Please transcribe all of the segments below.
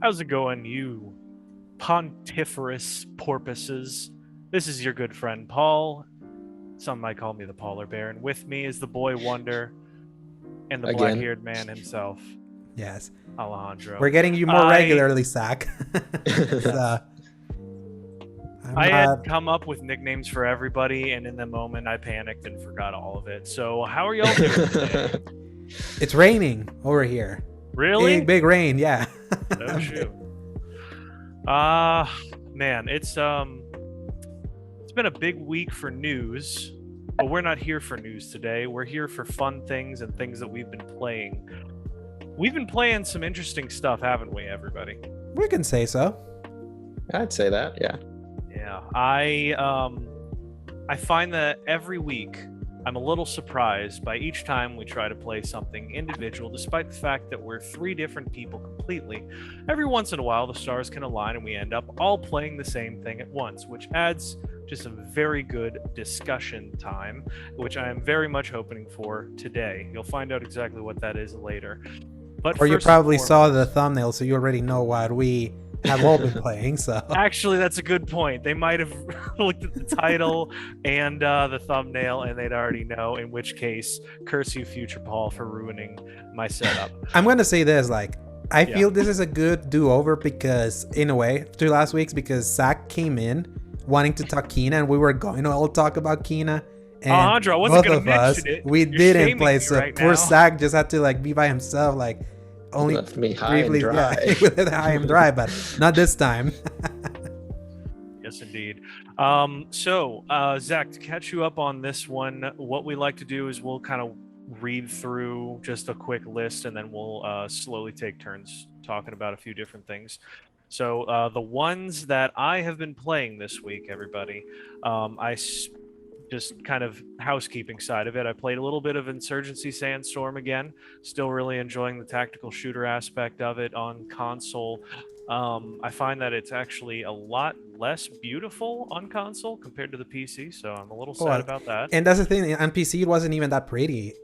How's it going, you pontiferous porpoises? This is your good friend Paul. Some might call me the polar bear, and with me is the boy wonder and the Again. black-haired man himself, Yes. Alejandro. We're getting you more regularly, Zach. So, I had come up with nicknames for everybody, and in the moment I panicked and forgot all of it. So how are y'all doing today? It's raining over here. Really? Big rain, yeah. Oh shoot. Man, it's been a big week for news, but we're not here for news today. We're here for fun things and things that we've been playing. We've been playing some interesting stuff, haven't we, everybody? We can say so. I'd say that, yeah. Yeah. I find that every week I'm a little surprised by each time we try to play something individual, despite the fact that we're three different people completely. Every once in a while, the stars can align and we end up all playing the same thing at once, which adds just a very good discussion time, which I am very much hoping for today. You'll find out exactly what that is later. But Or you probably saw the thumbnail, so you already know what we have all been playing. So actually, that's a good point. They might have looked at the title and the thumbnail, and they'd already know. In which case, curse you, future Paul, for ruining my setup. I'm gonna say this: I feel this is a good do-over because, in a way, to last week's, because Zach came in wanting to talk Kina, and we were going to all talk about Kina. And Alejandro, I wasn't both gonna of us, mention it. we You're didn't play. shaming me So right poor now. Zach just had to be by himself, only Left me high and briefly. dry. Yeah, he left high and dry, but not this time. Yes, indeed. So, Zach, to catch you up on this one, what we like to do is we'll kind of read through just a quick list, and then we'll slowly take turns talking about a few different things. So, the ones that I have been playing this week, everybody, just kind of housekeeping side of it. I played a little bit of Insurgency Sandstorm again. Still really enjoying the tactical shooter aspect of it on console. I find that it's actually a lot less beautiful on console compared to the PC, so I'm a little sad about that. And that's the thing, on PC it wasn't even that pretty.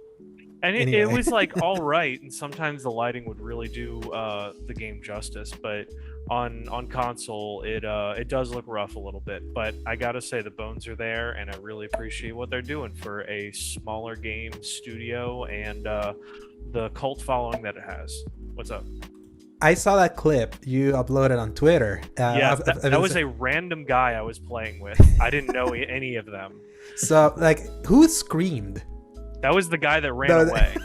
And it Anyway. was all right, and sometimes the lighting would really do the game justice, but on console it does look rough a little bit. But I gotta say the bones are there, and I really appreciate what they're doing for a smaller game studio and the cult following that it has. What's up? I saw that clip you uploaded on Twitter. Yeah, that was a random guy I was playing with. I didn't know any of them. So who screamed? That was the guy that ran away.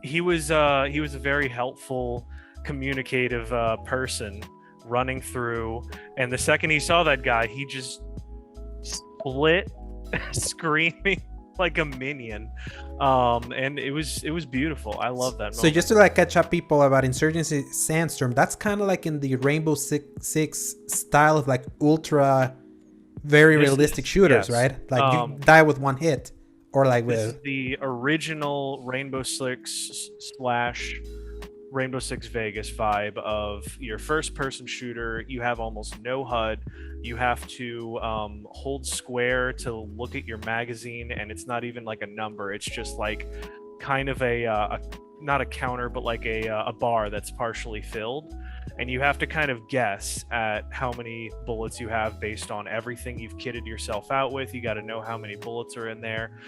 He was a very helpful, communicative person running through, and the second he saw that guy, he just split, screaming like a minion. And it was beautiful. I love that moment. So just to catch up people about Insurgency Sandstorm, that's kind of in the Rainbow Six style of ultra, very realistic shooters, yes. right? You die with one hit. Or this is the original Rainbow Six / Rainbow Six Vegas vibe of your first-person shooter. You have almost no HUD. You have to hold square to look at your magazine, and it's not even a number. It's just kind of a not a counter, but a bar that's partially filled. And you have to kind of guess at how many bullets you have based on everything you've kitted yourself out with. You got to know how many bullets are in there.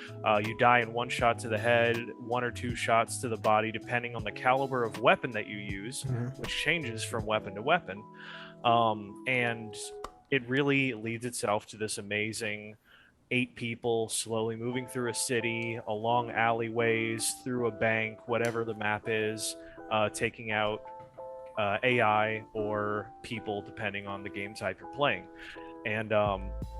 You die in one shot to the head, one or two shots to the body, depending on the caliber of weapon that you use, which changes from weapon to weapon. And it really leads itself to this amazing 8 people slowly moving through a city, along alleyways, through a bank, whatever the map is, taking out AI or people depending on the game type you're playing. And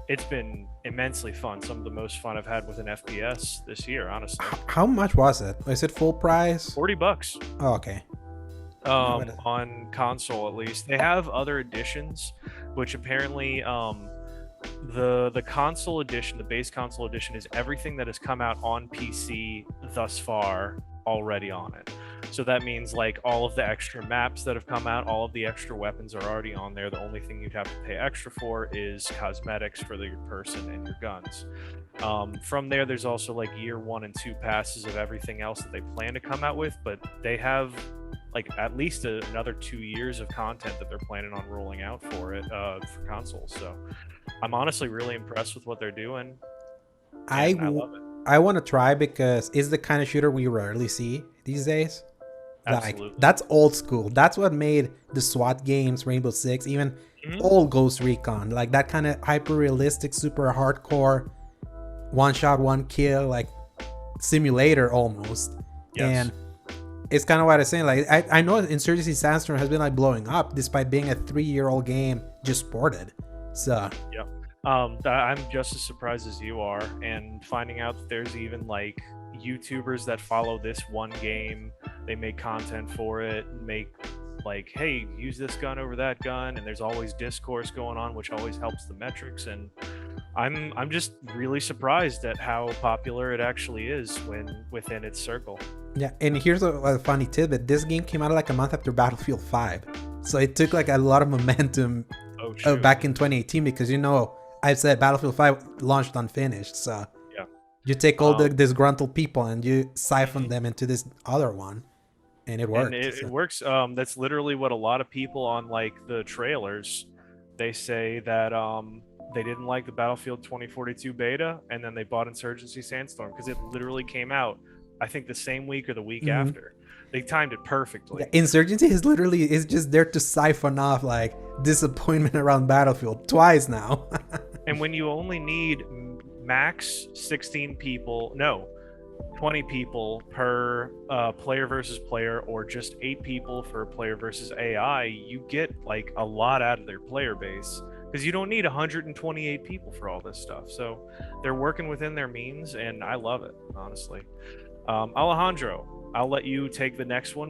it's been immensely fun. Some of the most fun I've had with an FPS this year, honestly. How much was it? Is it full price? $40. Oh, okay. On console at least. They have other editions, which apparently the console edition, the base console edition, is everything that has come out on PC thus far already on it. So that means all of the extra maps that have come out, all of the extra weapons are already on there. The only thing you'd have to pay extra for is cosmetics for your person and your guns. From there's also year 1 and 2 passes of everything else that they plan to come out with, but they have like at least another 2 years of content that they're planning on rolling out for it for consoles. So I'm honestly really impressed with what they're doing. I love it. I want to try because it's the kind of shooter we rarely see these days. Absolutely. Like, that's old school. That's what made the SWAT games, Rainbow Six, even old Ghost Recon, like that kind of hyper realistic, super hardcore, one shot, one kill, like simulator almost. Yes. And it's kind of what I was saying. Like, I know Insurgency Sandstorm has been like blowing up despite being a 3-year-old game just ported. So yeah. I'm just as surprised as you are, and finding out that there's even like YouTubers that follow this one game, they make content for it, make like, hey, use this gun over that gun, and there's always discourse going on, which always helps the metrics. And I'm just really surprised at how popular it actually is when within its circle. Yeah, and here's a funny tidbit. This game came out like a month after Battlefield 5, so it took like a lot of momentum back in 2018 because I said Battlefield 5 launched unfinished, so yeah, you take all the disgruntled people and you siphon them into this other one, and it works. And it works. That's literally what a lot of people on like the trailers, they say that they didn't like the Battlefield 2042 beta, and then they bought Insurgency Sandstorm because it literally came out, I think, the same week or the week after. They timed it perfectly. Yeah, Insurgency is just there to siphon off like disappointment around Battlefield twice now. And when you only need max 16 people, no, 20 people per player versus player, or just 8 people for player versus AI, you get like a lot out of their player base, because you don't need 128 people for all this stuff. So they're working within their means, and I love it, honestly. Alejandro, I'll let you take the next one.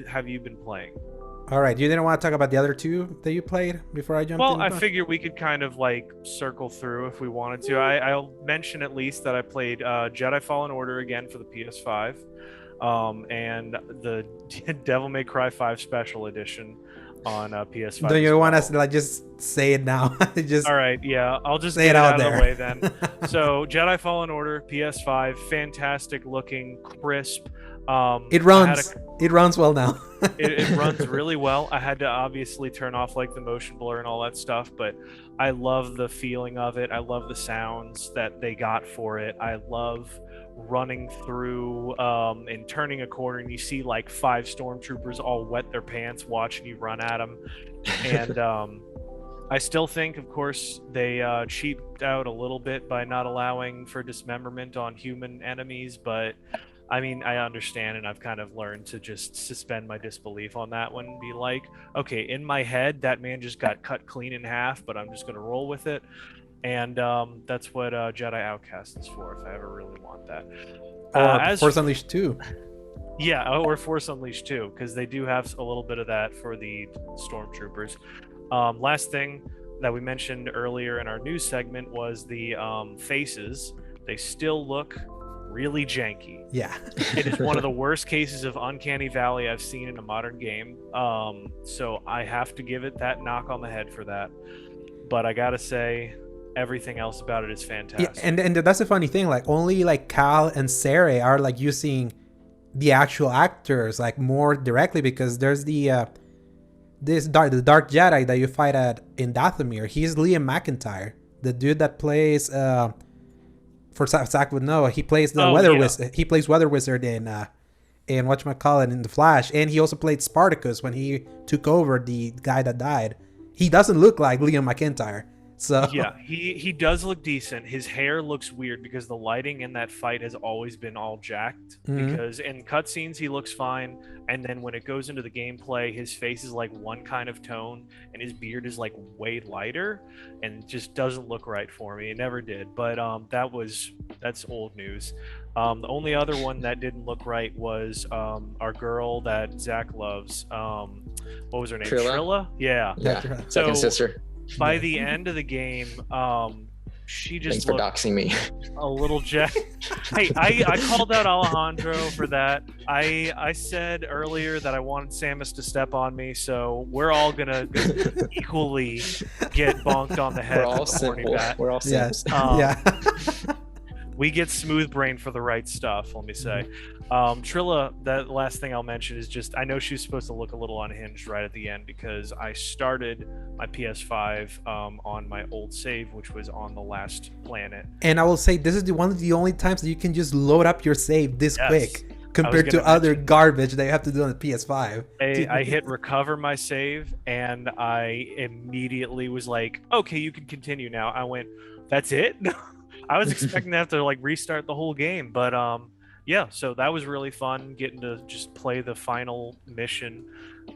Have you been playing? All right, you didn't want to talk about the other two that you played before I jumped in? Well, I figured we could kind of like circle through if we wanted to. I'll mention at least that I played Jedi Fallen Order again for the PS5, and the Devil May Cry 5 Special Edition on PS5. Do you want us to like just say it now? All right, yeah, I'll just say get it out of there. the way then. So Jedi Fallen Order, PS5, fantastic looking, crisp. It runs well now. it runs really well. I had to obviously turn off like the motion blur and all that stuff, but I love the feeling of it. I love the sounds that they got for it. I love running through and turning a corner, and you see like 5 stormtroopers all wet their pants watching you run at them. And I still think, of course, they cheaped out a little bit by not allowing for dismemberment on human enemies, but I mean, I understand, and I've kind of learned to just suspend my disbelief on that one and be like, okay, in my head, that man just got cut clean in half, but I'm just going to roll with it. And that's what Jedi Outcast is for, if I ever really want that. Or Force Unleashed 2. Yeah, or Force Unleashed 2, because they do have a little bit of that for the Stormtroopers. Last thing that we mentioned earlier in our news segment was the faces. They still look really janky. Yeah. It is one of the worst cases of Uncanny Valley I've seen in a modern game. So I have to give it that knock on the head for that. But I gotta say, everything else about it is fantastic. Yeah, and that's a funny thing. Like, only like Cal and Sarah are like using the actual actors like more directly, because there's the Dark Jedi that you fight at in Dathomir. He's Liam McIntyre, the dude that plays for Zach would know, he plays the Wizard. He plays Weather Wizard in whatchamacallit in The Flash, and he also played Spartacus when he took over the guy that died. He doesn't look like Liam McIntyre. So yeah, he does look decent. His hair looks weird because the lighting in that fight has always been all jacked. Mhm. Because in cutscenes he looks fine, and then when it goes into the gameplay, his face is like one kind of tone, and his beard is like way lighter, and just doesn't look right for me. It never did. But that's old news. The only other one that didn't look right was our girl that Zach loves. What was her name? Trilla? Yeah. Second So, sister. by the end of the game, she just Thanks for looked doxing me. a little jacked. Hey, I called out Alejandro for that. I said earlier that I wanted Samus to step on me, so we're all gonna equally get bonked on the head. We're all with a horny simple. bat. We're all Yes. simple. Yeah. We get smooth brain for the right stuff, let me say. Trilla, that last thing I'll mention is just, I know she's supposed to look a little unhinged right at the end because I started my PS5 on my old save, which was on the last planet. And I will say this is one of the only times that you can just load up your save this quick compared to other garbage that you have to do on the PS5. I hit recover my save and I immediately was like, okay, you can continue now. I went, that's it? I was expecting to have to like restart the whole game, but yeah, so that was really fun getting to just play the final mission.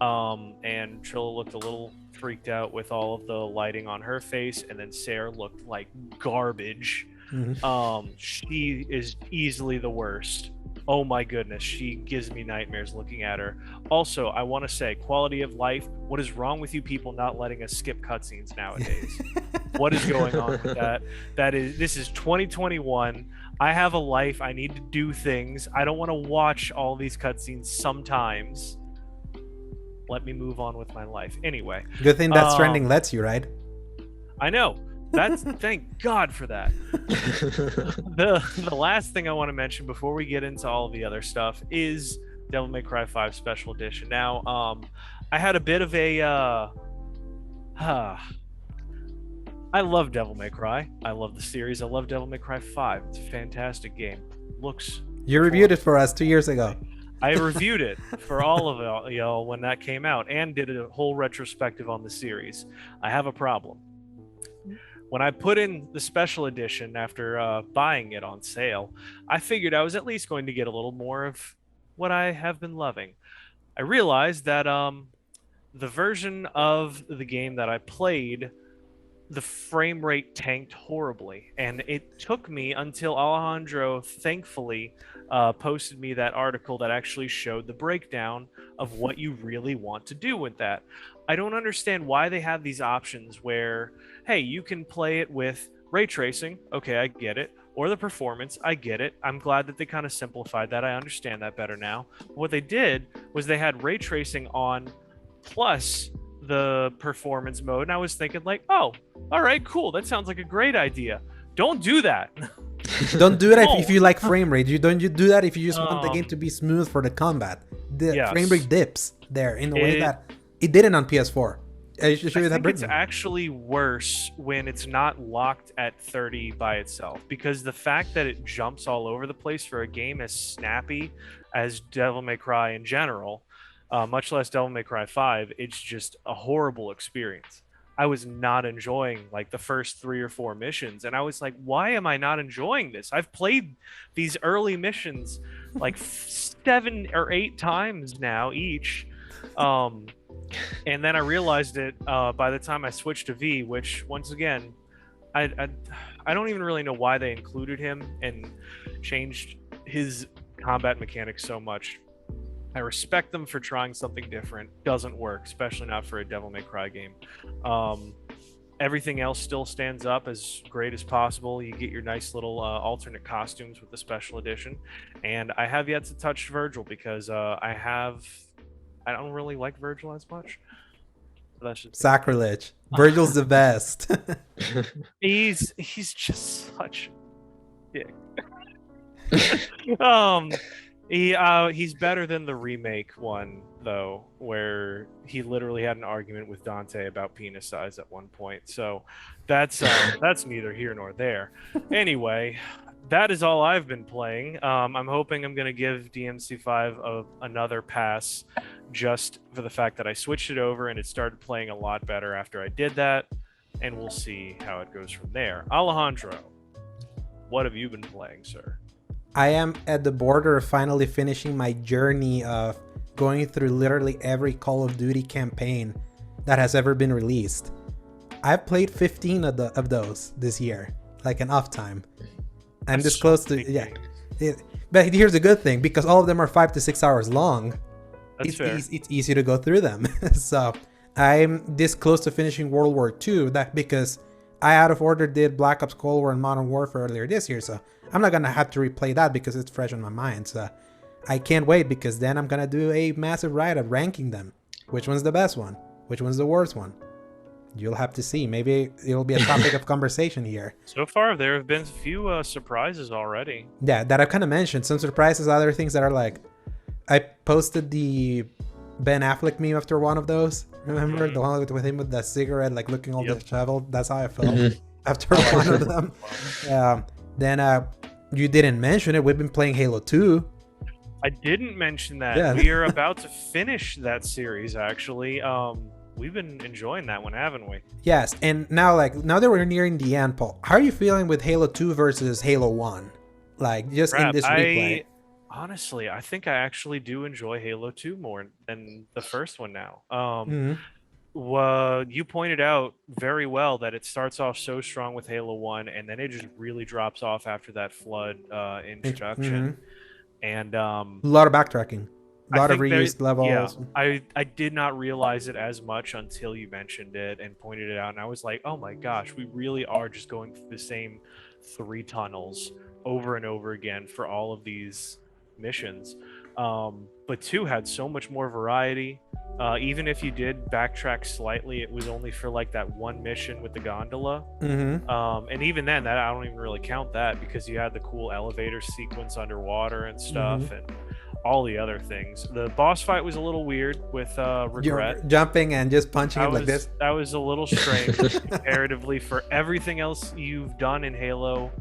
And Trilla looked a little freaked out with all of the lighting on her face, and then Sarah looked like garbage. She is easily the worst. Oh my goodness, she gives me nightmares looking at her. Also, I want to say, quality of life, what is wrong with you people not letting us skip cutscenes nowadays? What is going on with that? This is 2021. I have a life. I need to do things. I don't want to watch all these cutscenes sometimes. Let me move on with my life. Anyway. Good thing that Stranding lets you, right? I know. That's thank God for that. The last thing I want to mention before we get into all of the other stuff is Devil May Cry 5 Special Edition. Now, I had a bit of a I love Devil May Cry. I love the series. I love Devil May Cry 5. It's a fantastic game. You reviewed it for us 2 years ago. I reviewed it for all of y'all when that came out and did a whole retrospective on the series. I have a problem. When I put in the special edition after buying it on sale, I figured I was at least going to get a little more of what I have been loving. I realized that the version of the game that I played, the frame rate tanked horribly, and it took me until Alejandro thankfully posted me that article that actually showed the breakdown of what you really want to do with that. I don't understand why they have these options where, hey, you can play it with ray tracing. Okay, I get it. Or the performance. I get it. I'm glad that they kind of simplified that. I understand that better now. What they did was they had ray tracing on plus the performance mode. And I was thinking like, oh, all right, cool. That sounds like a great idea. Don't do that. Don't do that if you like frame rate. You do that if you just want the game to be smooth for the combat. The frame rate dips there in a way that it didn't on PS4. I think it's actually worse when it's not locked at 30 by itself, because the fact that it jumps all over the place for a game as snappy as Devil May Cry in general, much less Devil May Cry 5, it's just a horrible experience. I was not enjoying like the first 3 or 4 missions, and I was like, why am I not enjoying this? I've played these early missions like 7 or 8 times now each. And then I realized it by the time I switched to V, which once again, I don't even really know why they included him and changed his combat mechanics so much. I respect them for trying something different. Doesn't work, especially not for a Devil May Cry game. Everything else still stands up as great as possible. You get your nice little alternate costumes with the special edition. And I have yet to touch Virgil because I don't really like Virgil as much. So that's just sacrilege. Virgil's the best. He's just such a dick. He's better than the remake one though, where he literally had an argument with Dante about penis size at one point. So that's neither here nor there. Anyway, that is all I've been playing. I'm hoping I'm going to give DMC5 another pass just for the fact that I switched it over and it started playing a lot better after I did that, and we'll see how it goes from there. Alejandro, what have you been playing, sir? I am at the border of finally finishing my journey of going through literally every Call of Duty campaign that has ever been released. I've played 15 of those this year, like an off time. I'm this close to but here's the good thing, because all of them are 5 to 6 hours long. It's easy to go through them. So I'm this close to finishing World War II, that because I out of order did Black Ops Cold War and Modern Warfare earlier this year, so I'm not gonna have to replay that because it's fresh on my mind. So I can't wait, because then I'm gonna do a massive write-up ranking them. Which one's the best one? Which one's the worst one? you'll have to see. Maybe it'll be a topic of conversation here. So far, there have been a few surprises already. Yeah, that I've kind of mentioned. Some surprises, other things that are like, I posted the Ben Affleck meme after one of those. Remember the one with him with the cigarette, like looking all disheveled? That's how I felt after one of them. Then you didn't mention it. We've been playing Halo 2. I didn't mention that. Yeah. We are about to finish that series, actually. We've been enjoying that one, haven't we? Yes, and now that we're nearing the end, Paul, how are you feeling with Halo 2 versus Halo 1? Like, just in this replay. Honestly, I think I actually do enjoy Halo 2 more than the first one now. Well, you pointed out very well that it starts off so strong with Halo 1, and then it just really drops off after that Flood introduction. And a lot of backtracking, a lot of reused levels. Yeah, I did not realize it as much until you mentioned it and pointed it out, and I was like, oh my gosh, we really are just going through the same 3 tunnels over and over again for all of these missions. But 2 had so much more variety. Even if you did backtrack slightly, it was only for like that one mission with the gondola. And even then, that I don't even really count that, because you had the cool elevator sequence underwater and stuff, and all the other things. The boss fight was a little weird with Regret. You're jumping and just punching it like this. That was a little strange comparatively for everything else you've done in Halo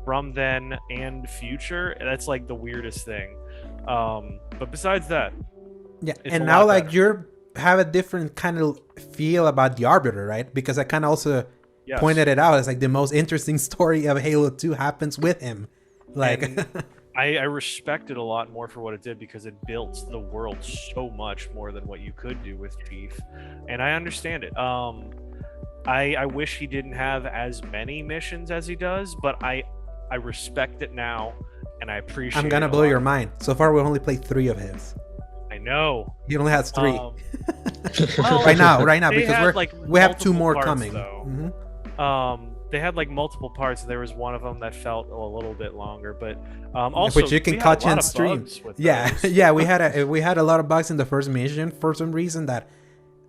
from then and future. That's like the weirdest thing. But besides that, yeah, and now like you have a different kind of feel about the Arbiter, right? Because I kind of also pointed it out as like the most interesting story of Halo 2 happens with him. Like, I respect it a lot more for what it did, because it built the world so much more than what you could do with Chief, and I understand it. I wish he didn't have as many missions as he does, but I respect it now, and I appreciate it. I'm gonna blow your mind. So far, we only played 3 of his. I know. He only has 3. Well, right now, because we have 2 more parts, coming. They had like multiple parts. There was one of them that felt a little bit longer, but also which you can catch and stream. Yeah, we had a lot of bugs in the first mission for some reason. That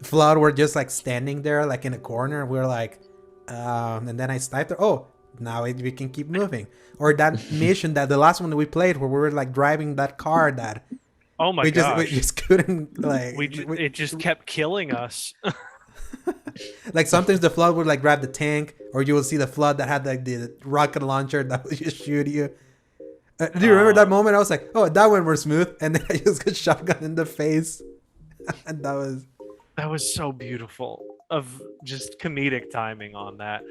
Flood were just like standing there like in a corner. We were like, and then I sniped her. Oh, now we can keep moving. Or that mission, that the last one that we played, where we were like driving that car that. Oh my gosh. We just couldn't like. It just kept killing us. Like sometimes the Flood would like grab the tank, or you will see the Flood that had like the rocket launcher that would just shoot you. Do you remember that moment? I was like, oh, that went more smooth, and then I just got shotgun in the face, and that was so beautiful. Of just comedic timing on that.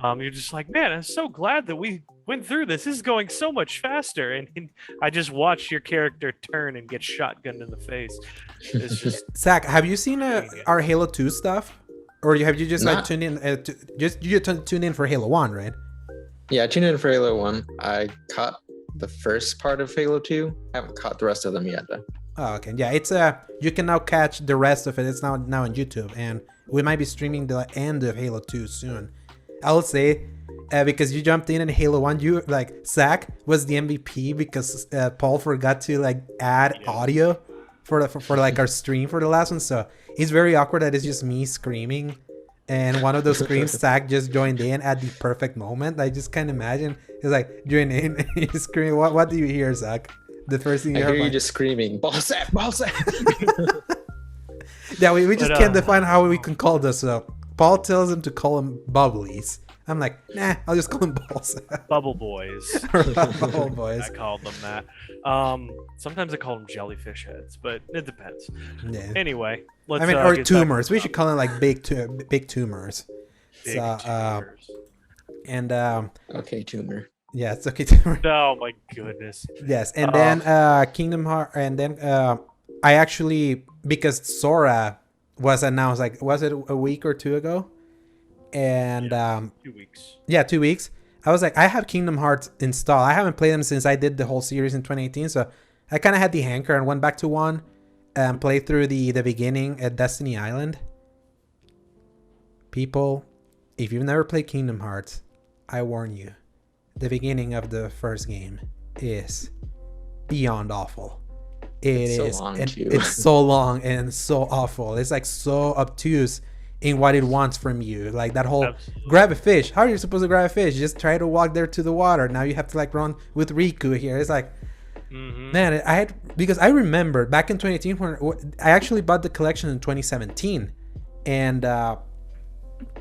You're just like, man, I'm so glad that we went through this. This is going so much faster. And I just watched your character turn and get shotgunned in the face. It's just Zach, have you seen our Halo 2 stuff? Or have you just like tuned in? You tuned in for Halo 1, right? Yeah, I tuned in for Halo 1. I caught the first part of Halo 2. I haven't caught the rest of them yet, though. Oh, okay. Yeah, it's you can now catch the rest of it. It's now on YouTube, and we might be streaming the end of Halo 2 soon. I would say, because you jumped in Halo 1, you like Zach was the MVP because Paul forgot to like add audio for like our stream for the last one. So it's very awkward that it's just me screaming, and one of those screams Zach just joined in at the perfect moment. I just can't imagine. It's like join in and you scream. What do you hear, Zach? The first thing I hear you just screaming, ball set. Yeah, we just can't define how we can call this. So Paul tells him to call him Bubblies. I'm like, nah, I'll just call him Balls. Bubble Boys. Bubble Boys. I called them that. Sometimes I call them jellyfish heads, but it depends. Yeah. Anyway, let's. Or tumors. We should call them like big tumors. Big tumors. And okay, tumor. Yeah, it's okay. Tumor. Oh my goodness. Yes, and then Kingdom Hearts, and then I actually, because Sora was announced, like, was it a week or 2 ago? And 2 weeks. Yeah, 2 weeks. I was like, I have Kingdom Hearts installed. I haven't played them since I did the whole series in 2018, so I kind of had the hanker and went back to 1 and played through the beginning at Destiny Island. People, if you've never played Kingdom Hearts, I warn you, the beginning of the first game is beyond awful. It's so long and so long and so awful. It's like so obtuse, in what it wants from you. Like that whole Absolutely. grab a fish. How are you supposed to grab a fish? Just try to walk there to the water. Now you have to like run with Riku here. It's like, man, I had, because I remember back in 2018 when I actually bought the collection in 2017, and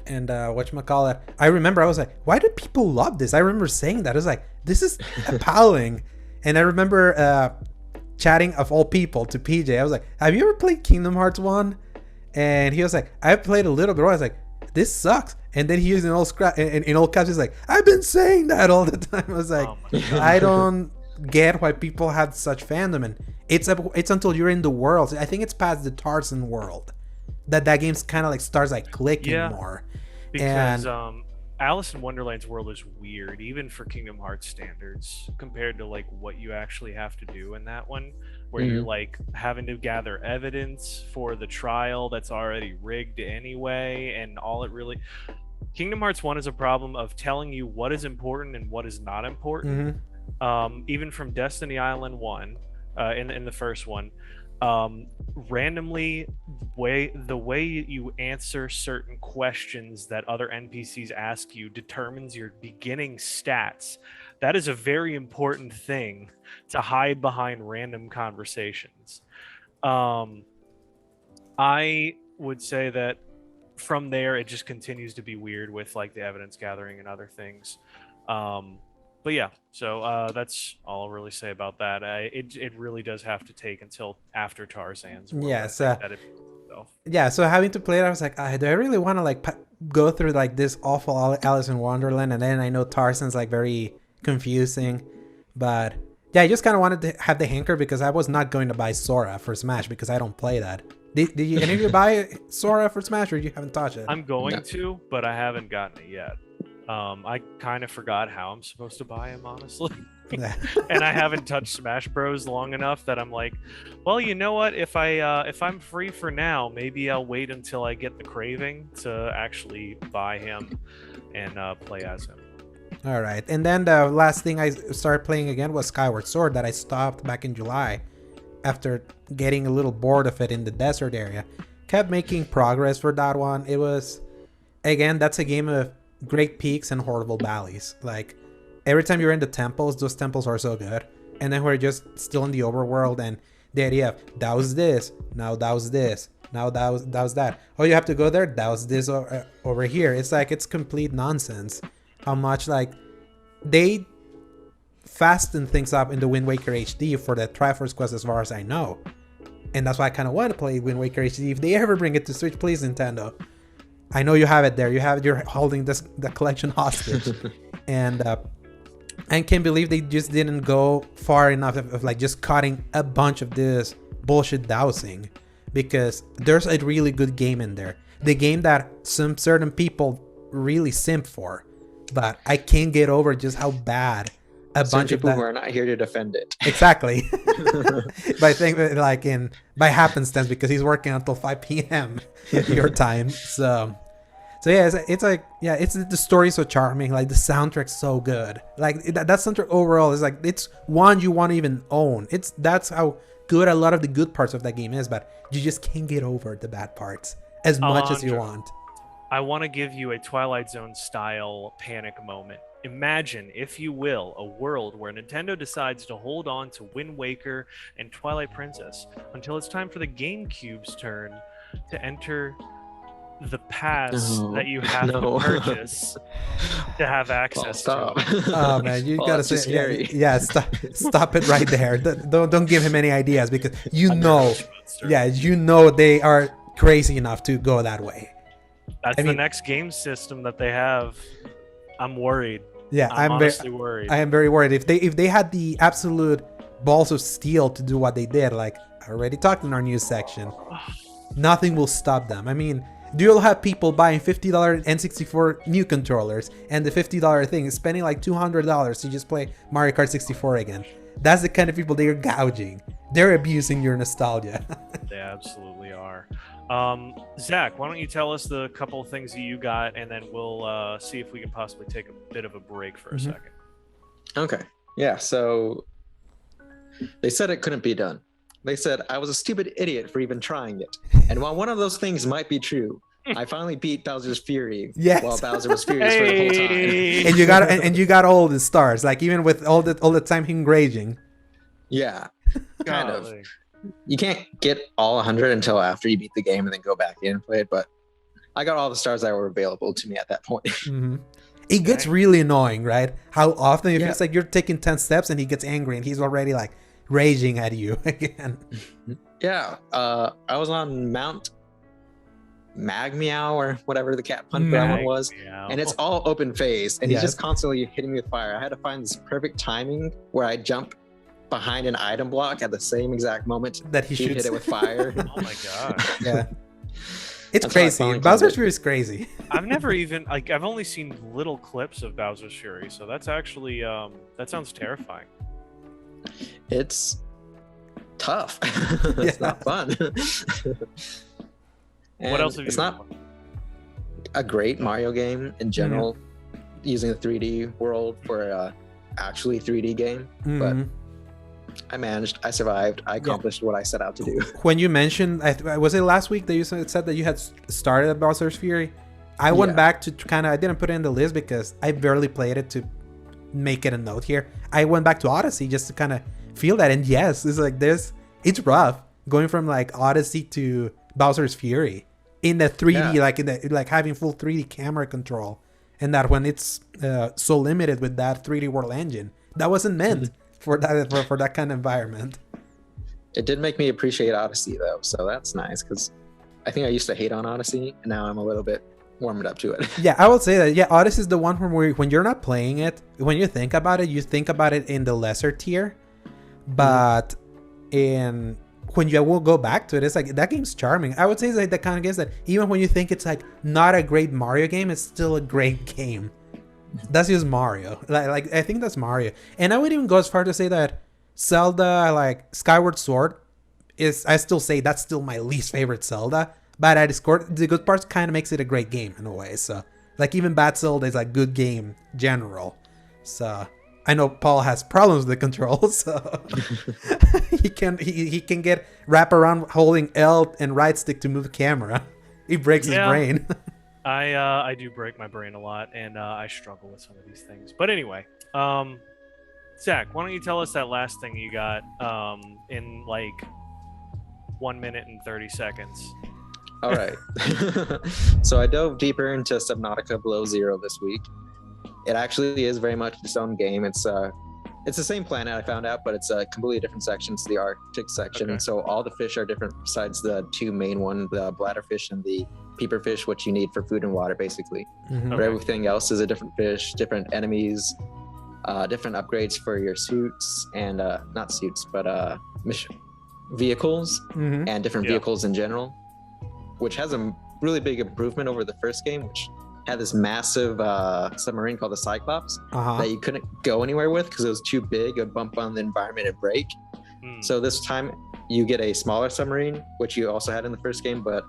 whatchamacallit, I remember I was like, why do people love this? I remember saying that. I was like, this is appalling. And I remember chatting of all people to PJ. I was like, have you ever played Kingdom Hearts 1? And he was like, I played a little bit. I was like, this sucks. And then he used an old scrap in old caps. He's like, I've been saying that all the time. I was like, I don't get why people have such fandom. And it's until you're in the world. I think it's past the Tarzan world that game's kind of like starts like clicking more. Because Alice in Wonderland's world is weird, even for Kingdom Hearts standards, compared to like what you actually have to do in that one, where you're like having to gather evidence for the trial that's already rigged anyway, and all it really. Kingdom Hearts 1 is a problem of telling you what is important and what is not important. Even from Destiny Island 1, in the first one, randomly the way you answer certain questions that other NPCs ask you determines your beginning stats. That is a very important thing to hide behind random conversations. I would say that from there it just continues to be weird with like the evidence gathering and other things. But yeah, so that's all I'll really say about that. It really does have to take until after Tarzan's world. Yes. So. Yeah, so having to play it, I was like, do I really want to like go through like this awful Alice in Wonderland? And then I know Tarzan's like very confusing, but yeah, I just kind of wanted to have the hanker because I was not going to buy Sora for Smash because I don't play that. Did you any of you buy Sora for Smash, or you haven't touched it? I'm going to, but I haven't gotten it yet. I kind of forgot how I'm supposed to buy him, honestly. And I haven't touched Smash Bros long enough that I'm like, well, you know what? If I'm free for now, maybe I'll wait until I get the craving to actually buy him and play as him. All right, and then the last thing I started playing again was Skyward Sword that I stopped back in July after getting a little bored of it in the desert area. Kept making progress for that one. It was, again, that's a game of great peaks and horrible valleys. Like every time you're in the temples, those temples are so good, and then we're just still in the overworld, and the idea of that was this, now that was this, now that was that, oh, you have to go there, that was this over here. It's like, it's complete nonsense how much like they fasten things up in the Wind Waker HD for the Triforce Quest, as far as I know, and that's why I kind of want to play Wind Waker HD. If they ever bring it to Switch, please, Nintendo, I know you have it there. You're holding the collection hostage, and can't believe they just didn't go far enough of like just cutting a bunch of this bullshit dowsing, because there's a really good game in there. The game that some certain people really simp for, but I can't get over just how bad a bunch of people that. who are not here to defend it. Exactly. But I think that like by happenstance, because he's working until 5 p.m. your time. So yeah, it's like, yeah, it's the story so charming, like the soundtrack's so good, like that soundtrack overall is like, it's one you want to even own. That's how good a lot of the good parts of that game is, but you just can't get over the bad parts as much as you want. I want to give you a Twilight Zone style panic moment. Imagine, if you will, a world where Nintendo decides to hold on to Wind Waker and Twilight Princess until it's time for the GameCube's turn to enter the pass that you have to purchase to have access to. Oh man, you gotta say, yeah, stop it right there. Don't give him any ideas, because you know they are crazy enough to go that way. That's the next game system that they have. I'm worried. Yeah, I'm honestly worried. I am very worried. If they had the absolute balls of steel to do what they did, like I already talked in our news section, nothing will stop them. I mean, you'll have people buying $50 N64 new controllers, and the $50 thing is spending like $200 to just play Mario Kart 64 again. That's the kind of people they're gouging. They're abusing your nostalgia. They absolutely are. Zach, why don't you tell us the couple of things that you got, and then we'll see if we can possibly take a bit of a break for a second. Okay. Yeah, so they said it couldn't be done. They said I was a stupid idiot for even trying it. And while one of those things might be true, I finally beat Bowser's Fury Yes. while Bowser was furious for the whole time. Hey! And you got and you got all the stars, like even with all the time him raging. Yeah, kind of. Golly. You can't get all 100 until after you beat the game and then go back in and play it, but I got all the stars that were available to me at that point. Mm-hmm. It gets Dang. really annoying, right? How often it Yeah. feels like you're taking 10 steps and he gets angry and he's already like raging at you again. Yeah, I was on Mount Magmeow or whatever the cat punch one was, Meow. and it's all open phase, and Yes. he's just constantly hitting me with fire. I had to find this perfect timing where I jump behind an item block at the same exact moment That he he shoots. hit it with fire. Oh my god. Yeah. It's That's why I crazy. finally Bowser's called it. Fury is crazy. I've never even like I've only seen little clips of Bowser's Fury, so that's actually that sounds terrifying. It's tough. Yeah. It's not fun. What And else have you It's been not a great Mario game in general, using the 3D world for a actually 3D game. Mhm. I managed. I survived. I accomplished what I set out to do. When you mentioned, was it last week that you said that you had started at Bowser's Fury? I went Yeah. back to kind of, I didn't put it in the list because I barely played it to make it a note here. I went back to Odyssey just to kind of feel that. And yes, it's like this, it's rough going from like Odyssey to Bowser's Fury in the 3D, Yeah. like having full 3D camera control. And that when it's so limited with that 3D world engine, that wasn't meant for that kind of environment. It did make me appreciate Odyssey though, so that's nice because I think I used to hate on Odyssey, and now I'm a little bit warmed up to it. Yeah, I would say that. Yeah, Odyssey is the one where when you're not playing it, when you think about it, you think about it in the lesser tier. But when you will go back to it, it's like that game's charming. I would say it's like the kind of games that even when you think it's like not a great Mario game, it's still a great game. That's just Mario. Like I think that's Mario. And I would even go as far to say that Zelda, like Skyward Sword, I still say that's still my least favorite Zelda. But at the good parts kind of makes it a great game in a way. So like even Bad Zelda is a good game general. So I know Paul has problems with the controls, so he can get wrap around holding L and right stick to move the camera. He breaks his Yeah. brain. I do break my brain a lot, and I struggle with some of these things. But anyway, Zach, why don't you tell us that last thing you got in like 1 minute and 30 seconds? All right. So I dove deeper into Subnautica Below Zero this week. It actually is very much its own game. It's the same planet, I found out, but it's a completely different section. It's the Arctic section. Okay. So all the fish are different besides the two main ones, the bladderfish and the peeperfish, which you need for food and water, basically. Mhm. But everything else is a different fish, different enemies, different upgrades for your suits and not suits, but vehicles Mhm. and different Yeah. vehicles in general, which has a really big improvement over the first game, which had this massive submarine called the Cyclops Uh-huh. that you couldn't go anywhere with because it was too big. It would bump on the environment and break. Hmm. So this time you get a smaller submarine, which you also had in the first game, but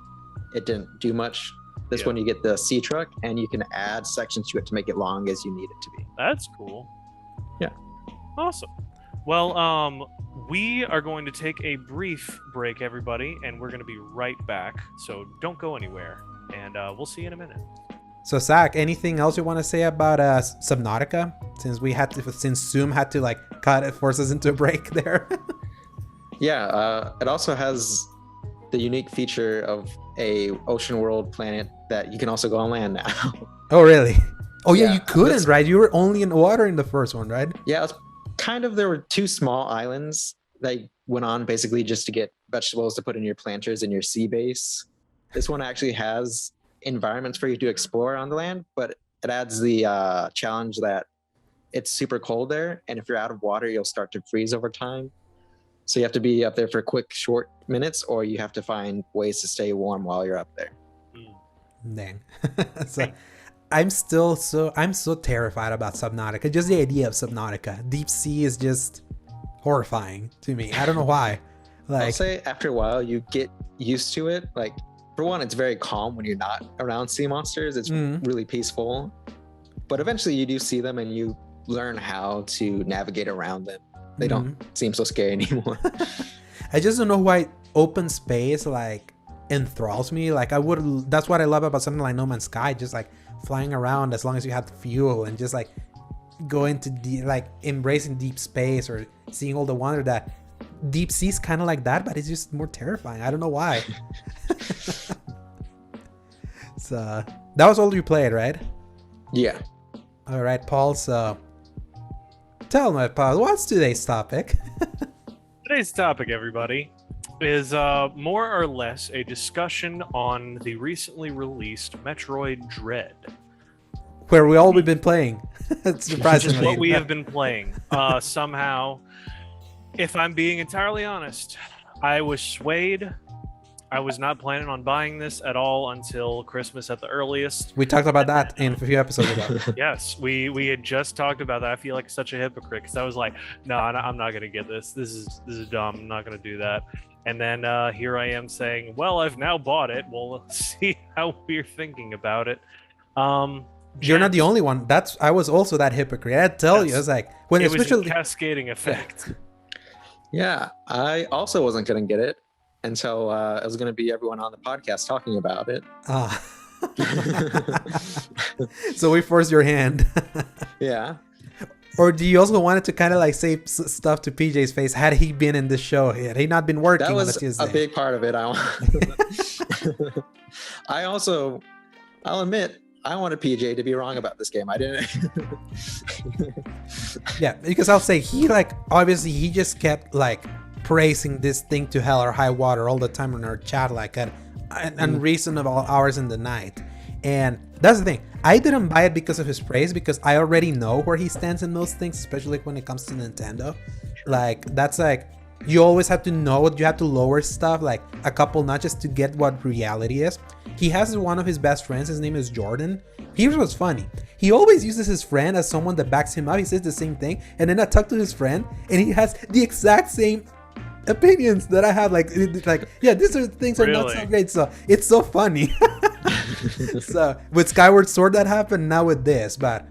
it didn't do much. This Yeah. one you get the sea truck, and you can add sections to it to make it long as you need it to be. That's cool. Yeah. Awesome. Well, we are going to take a brief break, everybody, and we're going to be right back. So don't go anywhere, and we'll see you in a minute. So Zach, anything else you want to say about Subnautica? Since Zoom had to like cut it, force us into a break there. Yeah, it also has the unique feature of a ocean world planet that you can also go on land now. Oh really? Oh yeah, Yeah, you couldn't, that's- right? You were only in water in the first one, right? Yeah, it's there were two small islands that went on basically just to get vegetables to put in your planters and your sea base. This one actually has environments for you to explore on the land, but it adds the challenge that it's super cold there, and if you're out of water, you'll start to freeze over time. So you have to be up there for quick, short minutes, or you have to find ways to stay warm while you're up there. Dang. So, I'm so terrified about Subnautica. Just the idea of Subnautica. Deep sea is just horrifying to me. I don't know why. I'll Like, say after a while, you get used to it. Like, for one, it's very calm when you're not around sea monsters. It's really peaceful. But eventually you do see them and you learn how to navigate around them. They don't seem so scary anymore. I just don't know why open space, like enthralls me. Like that's what I love about something like No Man's Sky, just like flying around as long as you have fuel and just like going to like embracing deep space or seeing all the wonder that deep sea's kind of like that, but it's just more terrifying. I don't know why. So that was all you played, right? Yeah. All right, Paul. So tell me, Paul, what's today's topic? Today's topic, everybody, is more or less a discussion on the recently released Metroid Dread. Where we all we've been playing. Surprisingly. What we have been playing. Somehow, if I'm being entirely honest, I was swayed. I was not planning on buying this at all until Christmas at the earliest. We talked about that in a few episodes ago. Yes, we had just talked about that. I feel like such a hypocrite because I was like, no, I'm not gonna get this. This is dumb. I'm not gonna do that. And then here I am saying, well, I've now bought it. Well, let's see how we're thinking about it. You're not the only one. I was also that hypocrite. I tell you, I was like, when it especially was a cascading effect. Yeah, I also wasn't going to get it until it was going to be everyone on the podcast talking about it. So we forced your hand. Yeah. Or do you also wanted to kind of like say stuff to PJ's face? Had he been in the show, had he not been working That on a was Tuesday? a big part of it. I'll admit, I wanted PJ to be wrong about this game. I didn't. Yeah, because I'll say obviously he just kept like praising this thing to hell or high water all the time in our chat, like at unreasonable hours in the night. And that's the thing. I didn't buy it because of his praise, because I already know where he stands in most things, especially when it comes to Nintendo. Like, that's like, you always have to know, you have to lower stuff like a couple notches to get what reality is. He has one of his best friends, his name is Jordan. Here's what's funny. He always uses his friend as someone that backs him up. He says the same thing, and then I talk to his friend, and he has the exact same opinions that I have. Like, yeah, these are things are not so great. So it's so funny. So with Skyward Sword that happened, now with this. But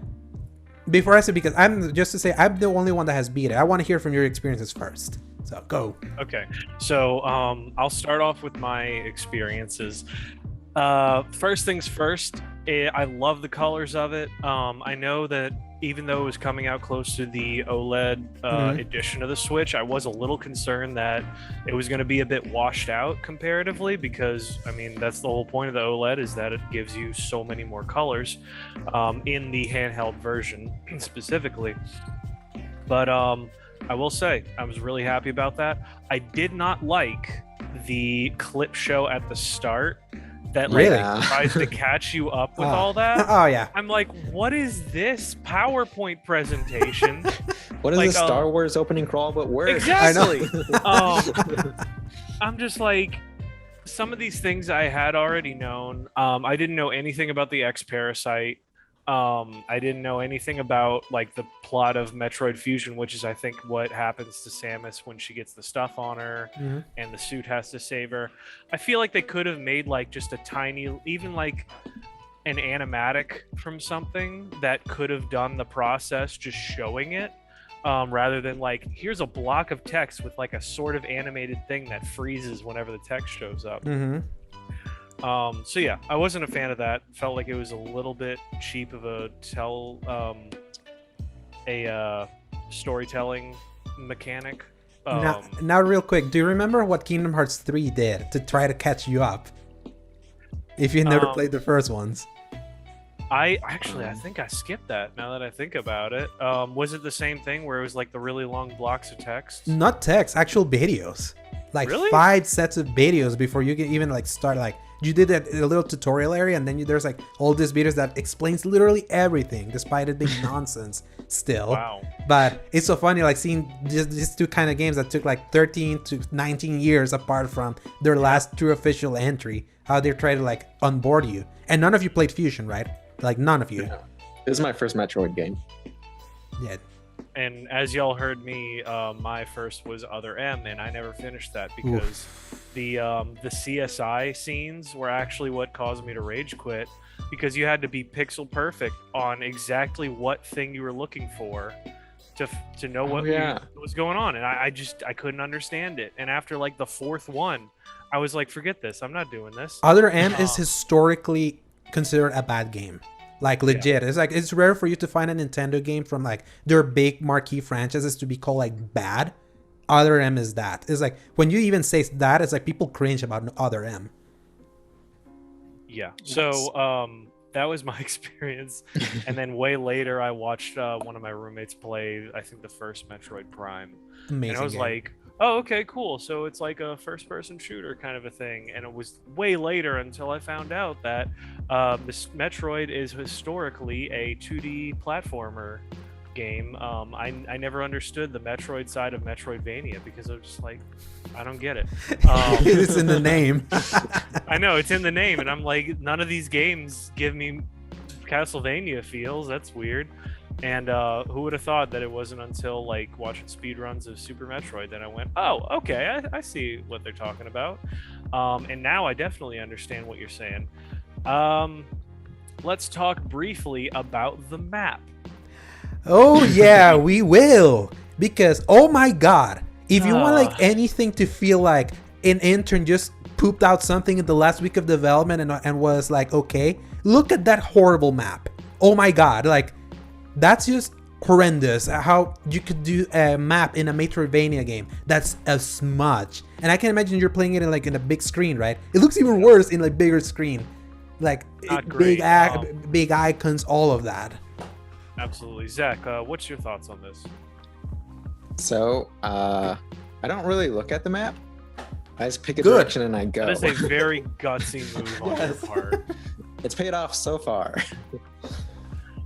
before I say, because I'm the only one that has beat it, I want to hear from your experiences first. So go. Okay, so I'll start off with my experiences. First things first, I love the colors of it. I know that even though it was coming out close to the OLED edition of the Switch, I was a little concerned that it was going to be a bit washed out comparatively, because I mean, that's the whole point of the OLED, is that it gives you so many more colors in the handheld version specifically. But I will say I was really happy about that. I did not like the clip show at the start that really tries to catch you up with all that. Oh yeah. I'm like, what is this PowerPoint presentation? What is this Star Wars opening crawl but worse? Exactly. I'm just like, some of these things I had already known. I didn't know anything about the X Parasite. I didn't know anything about like the plot of Metroid Fusion, which is I think what happens to Samus when she gets the stuff on her and the suit has to save her. I feel like they could have made like just a tiny, even like an animatic from something that could have done the process just showing it, rather than like, here's a block of text with like a sort of animated thing that freezes whenever the text shows up. So yeah, I wasn't a fan of that. Felt like it was a little bit cheap of a storytelling mechanic. Now real quick, do you remember what Kingdom Hearts 3 did to try to catch you up? If you never played the first ones. I think I skipped that, now that I think about it. Was it the same thing where it was like the really long blocks of text? Not text, actual videos. Like really? 5 sets of videos before you can even like start. Like, you did a little tutorial area, and then there's like all these videos that explains literally everything, despite it being nonsense still. Wow. But it's so funny, like seeing these two kind of games that took like 13 to 19 years apart from their last true official entry, how they're trying to like onboard you. And none of you played Fusion, right? Like none of you. Yeah. This is my first Metroid game. Yeah. And as y'all heard me, my first was Other M, and I never finished that because the CSI scenes were actually what caused me to rage quit, because you had to be pixel perfect on exactly what thing you were looking for to know what was going on, and I couldn't understand it. And after like the fourth one, I was like, forget this, I'm not doing this. Other M is historically considered a bad game. Like legit. Yeah. It's like it's rare for you to find a Nintendo game from like their big marquee franchises to be called like bad. Other M is that. It's like when you even say that, it's like people cringe about Other M. Yeah. So that was my experience. And then way later I watched one of my roommates play, I think, the first Metroid Prime. Amazing. And I was game. like, oh, okay, cool. So it's like a first-person shooter kind of a thing. And it was way later until I found out that this Metroid is historically a 2D platformer game. I never understood the Metroid side of Metroidvania because I was just like, I don't get it. It's in the name. I know, it's in the name. And I'm like, none of these games give me Castlevania feels. That's weird. And who would have thought that it wasn't until like watching speedruns of Super Metroid that I went, oh, okay, I see what they're talking about. And now I definitely understand what you're saying. Let's talk briefly about the map. Oh yeah, we will. Because oh my god, if you want like anything to feel like an intern just pooped out something in the last week of development and was like, okay, look at that horrible map. Oh my god, like that's just horrendous how you could do a map in a Metroidvania game that's a smudge. And I can imagine you're playing it in like in a big screen, right? It looks even worse in like bigger screen, like big icons, all of that. Absolutely. Zach, what's your thoughts on this? So I don't really look at the map. I just pick a direction and I go. That is a very gutsy move on your part. It's paid off so far.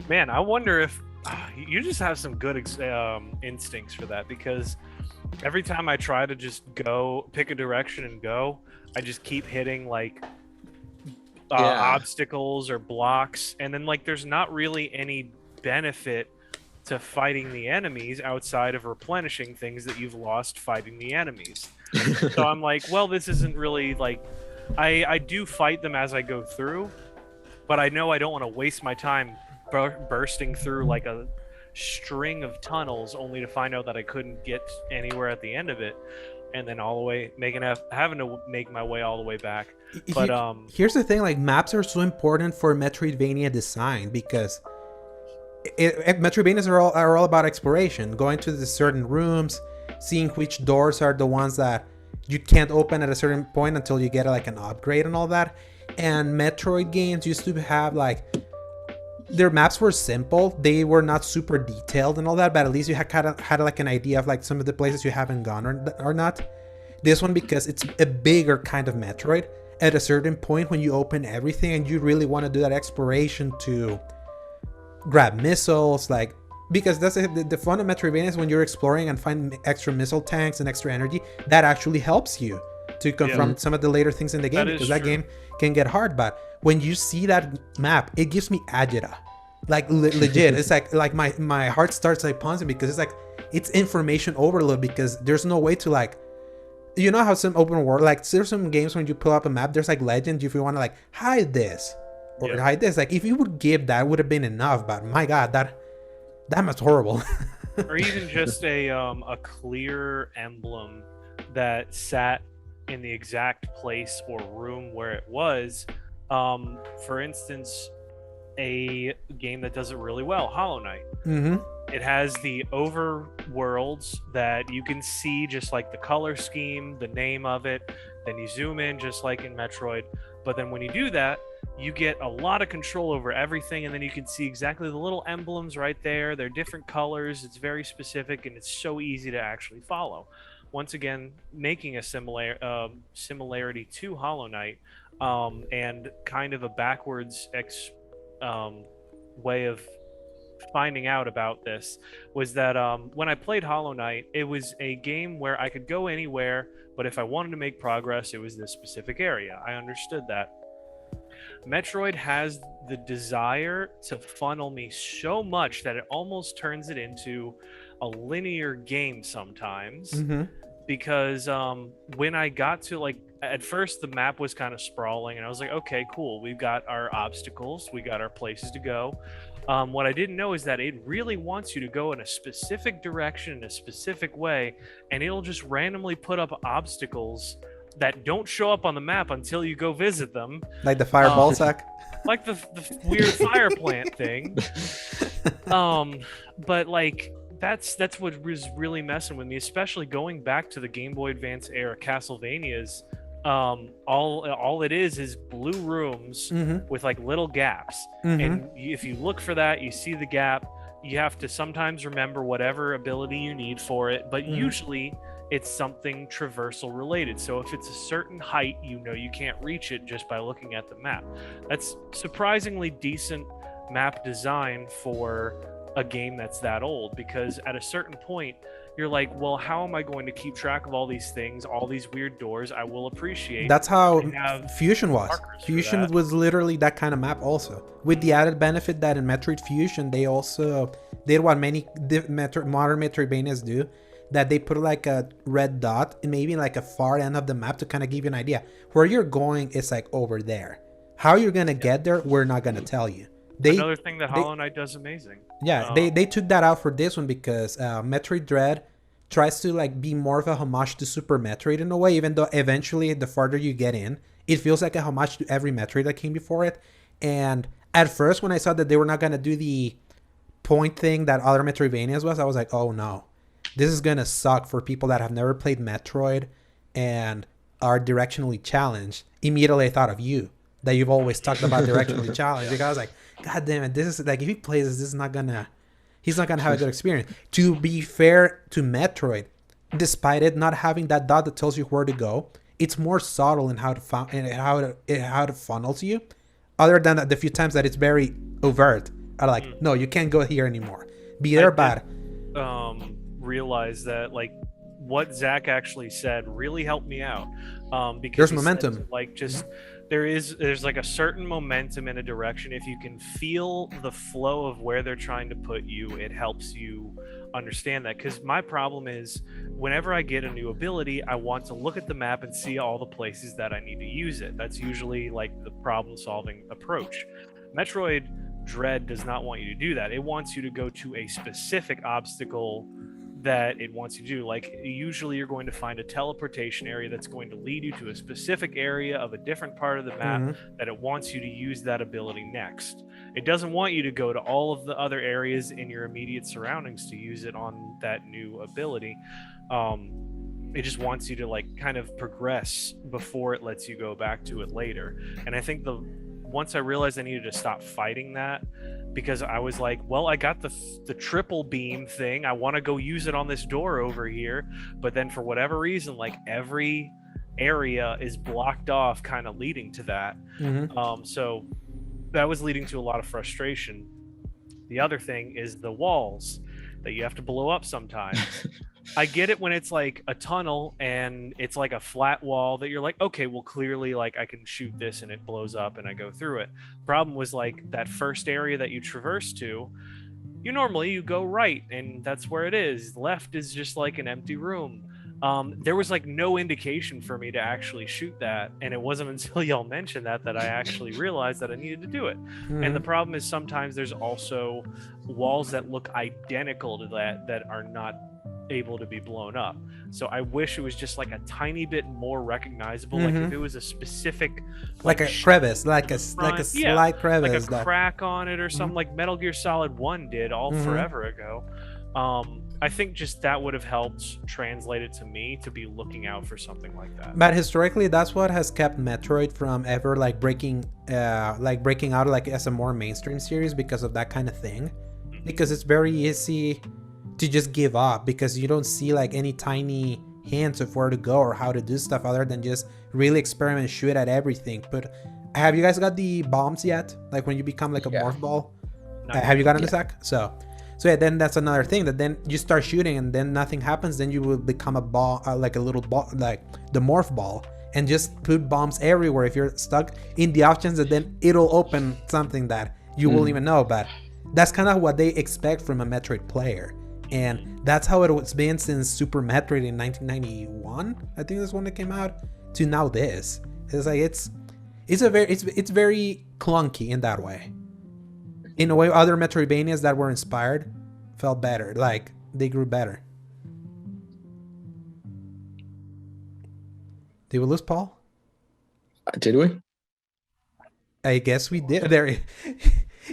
Man, I wonder if you just have some good instincts for that, because every time I try to just go pick a direction and go, I just keep hitting like obstacles or blocks, and then like there's not really any benefit to fighting the enemies outside of replenishing things that you've lost fighting the enemies. So I'm like, well, this isn't really like I do fight them as I go through, but I know I don't want to waste my time bursting through like a string of tunnels only to find out that I couldn't get anywhere at the end of it, and then all the way having to make my way all the way back. But here's the thing, like maps are so important for Metroidvania design, because Metroidvanias are all about exploration, going to the certain rooms, seeing which doors are the ones that you can't open at a certain point until you get like an upgrade and all that. And Metroid games used to have like their maps were simple, they were not super detailed and all that, but at least you had like an idea of like some of the places you haven't gone or not. This one, because it's a bigger kind of Metroid, at a certain point when you open everything and you really want to do that exploration to grab missiles, like, because that's the fun of Metroidvania is when you're exploring and find extra missile tanks and extra energy, that actually helps you to confront some of the later things in the game, because that game can get hard. But when you see that map, it gives me agita, like legit. It's like my heart starts like pounding, because it's like it's information overload, because there's no way to like, you know how some open world, like there's some games when you pull up a map, there's like legend if you want to like hide this or hide this. Like if you would give that, would have been enough. But my god, that map's horrible. Or even just a clear emblem that sat in the exact place or room where it was. For instance, a game that does it really well, Hollow Knight. Mm-hmm. It has the overworlds that you can see, just like the color scheme, the name of it. Then you zoom in, just like in Metroid. But then when you do that, you get a lot of control over everything, and then you can see exactly the little emblems right there. They're different colors. It's very specific, and it's so easy to actually follow. Once again, making a similarity to Hollow Knight, and kind of a backwards way of finding out about this was that when I played Hollow Knight, it was a game where I could go anywhere, but if I wanted to make progress, it was this specific area. I understood that. Metroid has the desire to funnel me so much that it almost turns it into a linear game sometimes. Mm-hmm. because when I got to like at first the map was kind of sprawling and I was like, okay, cool, we've got our obstacles, we got our places to go. What I didn't know is that it really wants you to go in a specific direction in a specific way, and it'll just randomly put up obstacles that don't show up on the map until you go visit them, Like the fireball sack. like the weird fire plant thing. But like that's what was really messing with me, especially going back to the Game Boy Advance era Castlevanias. All it is blue rooms with like little gaps, and if you look for that, you see the gap. You have to sometimes remember whatever ability you need for it, but usually it's something traversal related. So if it's a certain height, you know you can't reach it just by looking at the map. That's surprisingly decent map design for a game that's that old, because at a certain point you're like, well, how am I going to keep track of all these things, all these weird doors? I will appreciate. That's how Fusion was. Fusion was literally that kind of map also, with the added benefit that in Metroid Fusion they also did what many modern Metroidvanias do, that they put like a red dot and maybe like a far end of the map to kind of give you an idea where you're going. It's like over there. How you're gonna get there, we're not gonna tell you. Another thing that Hollow Knight does amazing. Yeah, they took that out for this one because Metroid Dread tries to like be more of a homage to Super Metroid in a way, even though eventually the farther you get in, it feels like a homage to every Metroid that came before it. And at first when I saw that they were not gonna do the point thing that other Metroidvanias was, I was like, oh no, this is gonna suck for people that have never played Metroid and are directionally challenged. Immediately I thought of you, that you've always talked about directionally challenged. Because I was like, God damn it, this is like, if he plays this is not gonna, he's not gonna have a good experience. To be fair to Metroid, despite it not having that dot that tells you where to go, it's more subtle in how to how to funnel to you. Other than the few times that it's very overt, are like, no, you can't go here anymore. Be there, bad. Realize that like what Zach actually said really helped me out. Because there's momentum. Like just there's like a certain momentum in a direction. If you can feel the flow of where they're trying to put you, it helps you understand that. Because my problem is whenever I get a new ability, I want to look at the map and see all the places that I need to use it. That's usually like the problem solving approach. Metroid Dread does not want you to do that. It wants you to go to a specific obstacle that it wants you to do. Like usually you're going to find a teleportation area that's going to lead you to a specific area of a different part of the map that it wants you to use that ability next. It doesn't want you to go to all of the other areas in your immediate surroundings to use it on that new ability. It just wants you to like kind of progress before it lets you go back to it later. And I think once I realized I needed to stop fighting that, because I was like, well, I got the triple beam thing, I want to go use it on this door over here, but then for whatever reason, like every area is blocked off, kind of leading to that. So that was leading to a lot of frustration. The other thing is the walls that you have to blow up sometimes. I get it when it's like a tunnel and it's like a flat wall that you're like, okay, well, clearly like I can shoot this and it blows up and I go through it. Problem was like that first area that you traverse to, you go right and that's where it is. Left is just like an empty room. There was like no indication for me to actually shoot that, and it wasn't until y'all mentioned that I actually realized that I needed to do it. And the problem is sometimes there's also walls that look identical to that are not able to be blown up. So I wish it was just like a tiny bit more recognizable. Like if it was a specific like a crevice, like a slight crevice, like a crack on it or something, like Metal Gear Solid 1 did forever ago. I think just that would have helped translate it to me to be looking out for something like that. But historically, that's what has kept Metroid from ever breaking out like as a more mainstream series, because of that kind of thing. Because it's very easy to just give up because you don't see like any tiny hints of where to go or how to do stuff other than just really experiment, shoot at everything. But have you guys got the bombs yet? Like when you become like a morph ball? Have you gotten the sack? So yeah, then that's another thing, that then you start shooting and then nothing happens. Then you will become a ball, like a little ball, like the morph ball, and just put bombs everywhere. If you're stuck in the options, that then it'll open something that you won't even know. But that's kind of what they expect from a Metroid player. And that's how it's been since Super Metroid in 1991. I think that's when it came out. To now this. It's like it's very clunky in that way. In a way, other Metroidvanias that were inspired felt better. Like they grew better. Did we lose Paul? Did we? I guess we did. There,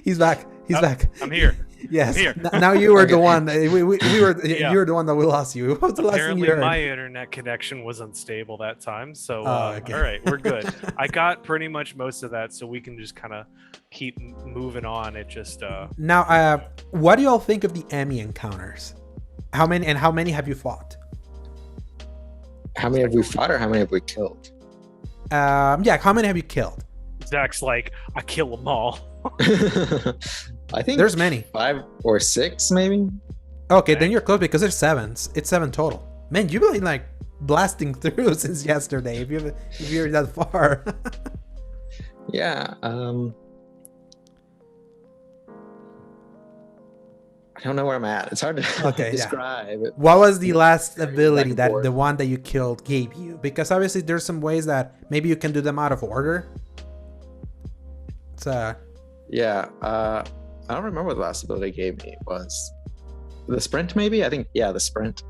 he's back. He's back. I'm here. Yes. I'm here. Now you were the one. We were. You were the one that we lost you. What was the last thing Apparently, you heard? my internet connection was unstable that time. So, okay. all right, we're good. I got pretty much most of that, so we can just kind of keep moving on. It just. Now, what do y'all think of the Emmy encounters? How many have you fought? How many have we fought, or how many have we killed? Yeah, how many have you killed? Zach's like, I kill them all. I think There's many. 5 or 6, maybe. Okay, then you're close because there's 7. It's 7 total. Man, you've been like blasting through since yesterday. If you're that far. Yeah. I don't know where I'm at. It's hard to describe. Yeah. What was the last ability Back and forth. the one that you killed gave you? Because obviously there's some ways that maybe you can do them out of order. So yeah, I don't remember what the last ability gave me. It was the sprint, maybe? I think, yeah, the sprint.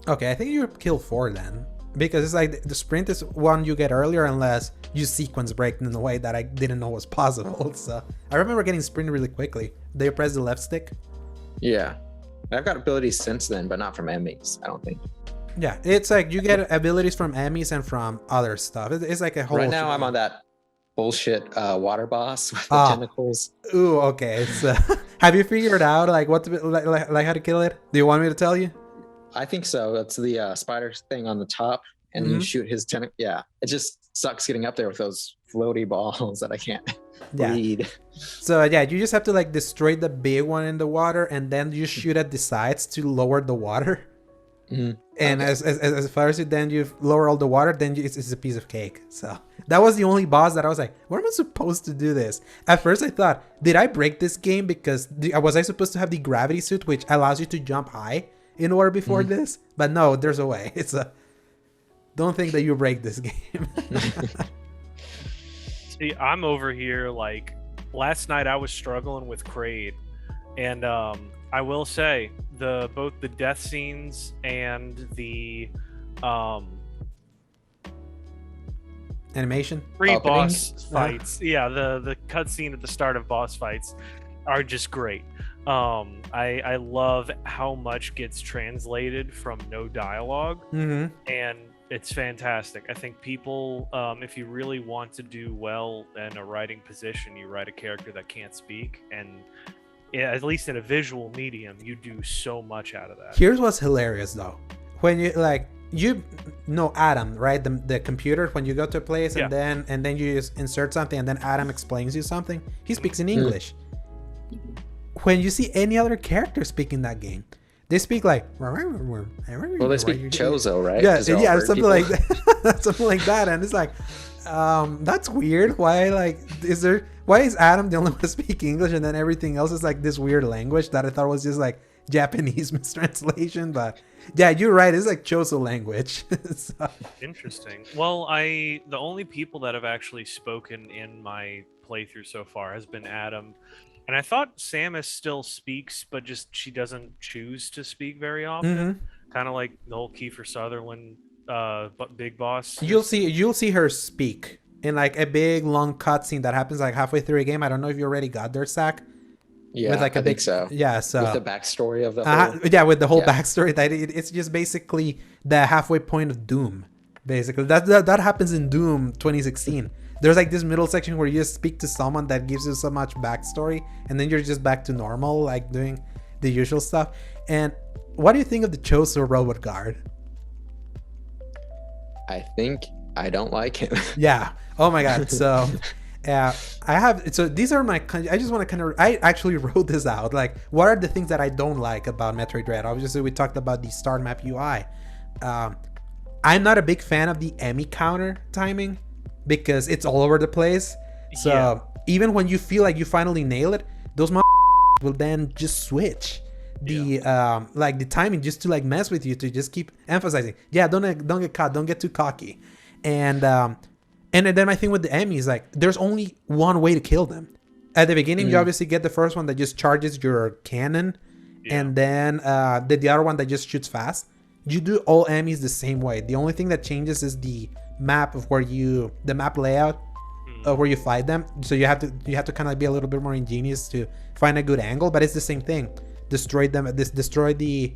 Okay, I think you killed 4 then. Because it's like the sprint is one you get earlier unless you sequence break in a way that I didn't know was possible. So I remember getting sprint really quickly. Do you press the left stick? Yeah. I've got abilities since then, but not from enemies, I don't think. Yeah, it's like you get abilities from enemies and from other stuff. It's like a whole... Right now I'm on that bullshit water boss with the tentacles. Ooh, okay. So, have you figured out like what to, like how to kill it? Do you want me to tell you? I think so. It's the spider thing on the top, and you shoot his tentacle. Yeah, it just sucks getting up there with those floaty balls that I can't read. So yeah, you just have to like destroy the big one in the water, and then you shoot at the sides to lower the water. And as far as you lower all the water, then it's a piece of cake. So that was the only boss that I was like, what am I supposed to do this? At first I thought, did I break this game because was I supposed to have the gravity suit, which allows you to jump high in order before this? But no, there's a way. Don't think that you break this game. See, I'm over here like last night I was struggling with Kraid, and I will say both the death scenes and the animation pre-boss fights, the cutscene at the start of boss fights are just great. I love how much gets translated from no dialogue, and it's fantastic. I think people, if you really want to do well in a writing position, you write a character that can't speak, and at least in a visual medium, you do so much out of that. Here's what's hilarious though. When you know Adam, right? The computer, when you go to a place and then you just insert something and then Adam explains you something, he speaks in English. When you see any other character speak in that game, they speak like well, they speak Chozo, right? Yeah, something like that. Something like that. And it's like, that's weird. Why is Adam the only one to speak English and then everything else is like this weird language that I thought was just like Japanese mistranslation? But yeah, you're right. It's like Chozo language. So. Interesting. Well, the only people that have actually spoken in my playthrough so far has been Adam. And I thought Samus still speaks, but just she doesn't choose to speak very often. Kind of like the whole Kiefer Sutherland big boss. You'll see her speak in like a big long cutscene that happens like halfway through a game. I don't know if you already got there, Zach. Yeah, with like I think so. Yeah, so with the backstory of the whole... with the whole backstory, that it's just basically the halfway point of Doom. Basically, that happens in Doom 2016. There's like this middle section where you just speak to someone that gives you so much backstory, and then you're just back to normal, like doing the usual stuff. And what do you think of the Chozo robot guard? I think I don't like him. Yeah. Oh my god. So these are my, I just want to I actually wrote this out. Like, what are the things that I don't like about Metroid Dread? Obviously, we talked about the start map UI. I'm not a big fan of the Emmy counter timing, because it's all over the place. So even when you feel like you finally nail it, those will then just switch the like the timing just to like mess with you, to just keep emphasizing, yeah, don't get caught, don't get too cocky. And then my thing with the enemies, like there's only one way to kill them. At the beginning, you obviously get the first one that just charges your cannon, and then the other one that just shoots fast. You do all enemies the same way. The only thing that changes is the map of the map layout of where you fight them. So you have to kind of be a little bit more ingenious to find a good angle, but it's the same thing. Destroy the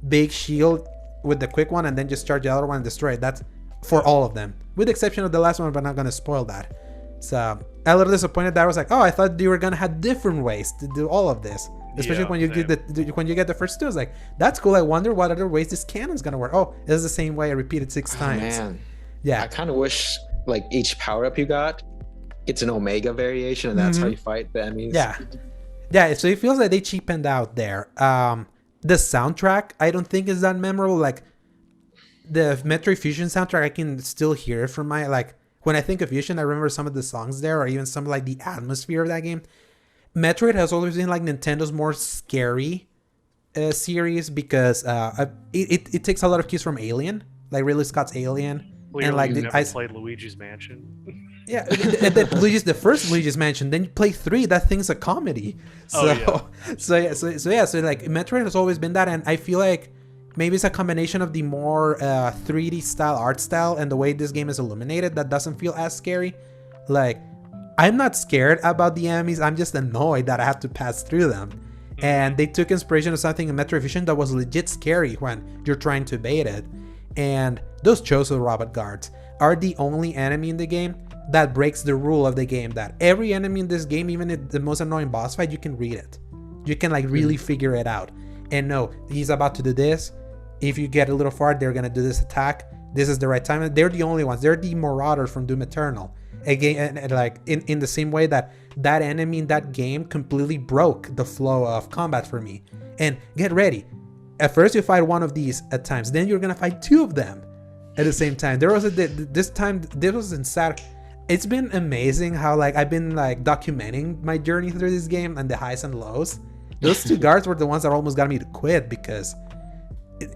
big shield with the quick one, and then just charge the other one and destroy it. That's for all of them, with the exception of the last one, but I'm not gonna spoil that. So a little disappointed that I was like, oh, I thought you were gonna have different ways to do all of this, especially when you get the first two. I was like, that's cool. I wonder what other ways this cannon's gonna work. Oh, it's the same way. I repeated 6 times. Man, yeah. I kind of wish like each power up you got, it's an Omega variation, and that's how you fight the enemies. Yeah. So it feels like they cheapened out there. The soundtrack I don't think is that memorable. Like the Metroid Fusion soundtrack, I can still hear it from my like. When I think of Fusion, I remember some of the songs there, or even some of like the atmosphere of that game. Metroid has always been like Nintendo's more scary series, because it takes a lot of cues from Alien, like Ridley Scott's Alien. Clearly and like you've never played Luigi's Mansion. Yeah, the first Luigi's Mansion. Then you play 3. That thing's a comedy. So like Metroid has always been that, and I feel like maybe it's a combination of the more 3D style art style and the way this game is illuminated that doesn't feel as scary. Like, I'm not scared about the enemies. I'm just annoyed that I have to pass through them. And they took inspiration of something in Metroid Fusion that was legit scary when you're trying to bait it. And those Chozo robot guards are the only enemy in the game that breaks the rule of the game, that every enemy in this game, even in the most annoying boss fight, you can read it. You can like really figure it out. And no, he's about to do this. If you get a little far, they're gonna do this attack. This is the right time. They're the only ones. They're the Marauders from Doom Eternal. Again, and like in the same way that enemy in that game completely broke the flow of combat for me. And get ready. At first you fight one of these at times. Then you're gonna fight 2 of them at the same time. This was insane. It's been amazing how like I've been like documenting my journey through this game and the highs and lows. Those 2 guards were the ones that almost got me to quit, because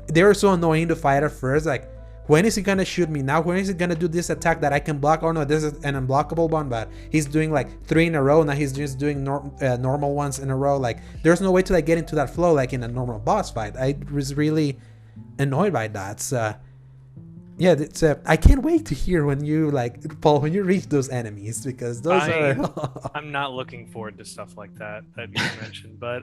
they were so annoying to fight at first. Like, when is he gonna shoot me now? When is he gonna do this attack that I can block? Oh no, this is an unblockable one, but he's doing like 3 in a row. Now he's just doing normal ones in a row. Like, there's no way to like get into that flow like in a normal boss fight. I was really annoyed by that. So yeah, I can't wait to hear when you like, Paul, when you reach those enemies, because those are. I'm not looking forward to stuff like that you mentioned. But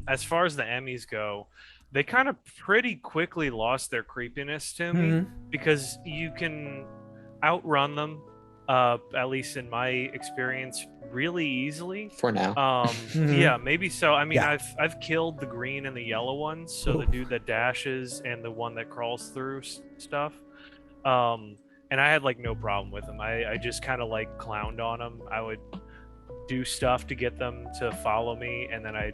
as far as the enemies go, they kind of pretty quickly lost their creepiness to me, because you can outrun them, at least in my experience, really easily. For now. Yeah, maybe so. I mean, Yeah. I've killed the green and the yellow ones, so the dude that dashes and the one that crawls through stuff. And I had like no problem with them. I just kind of like clowned on them. I would do stuff to get them to follow me, and then I'd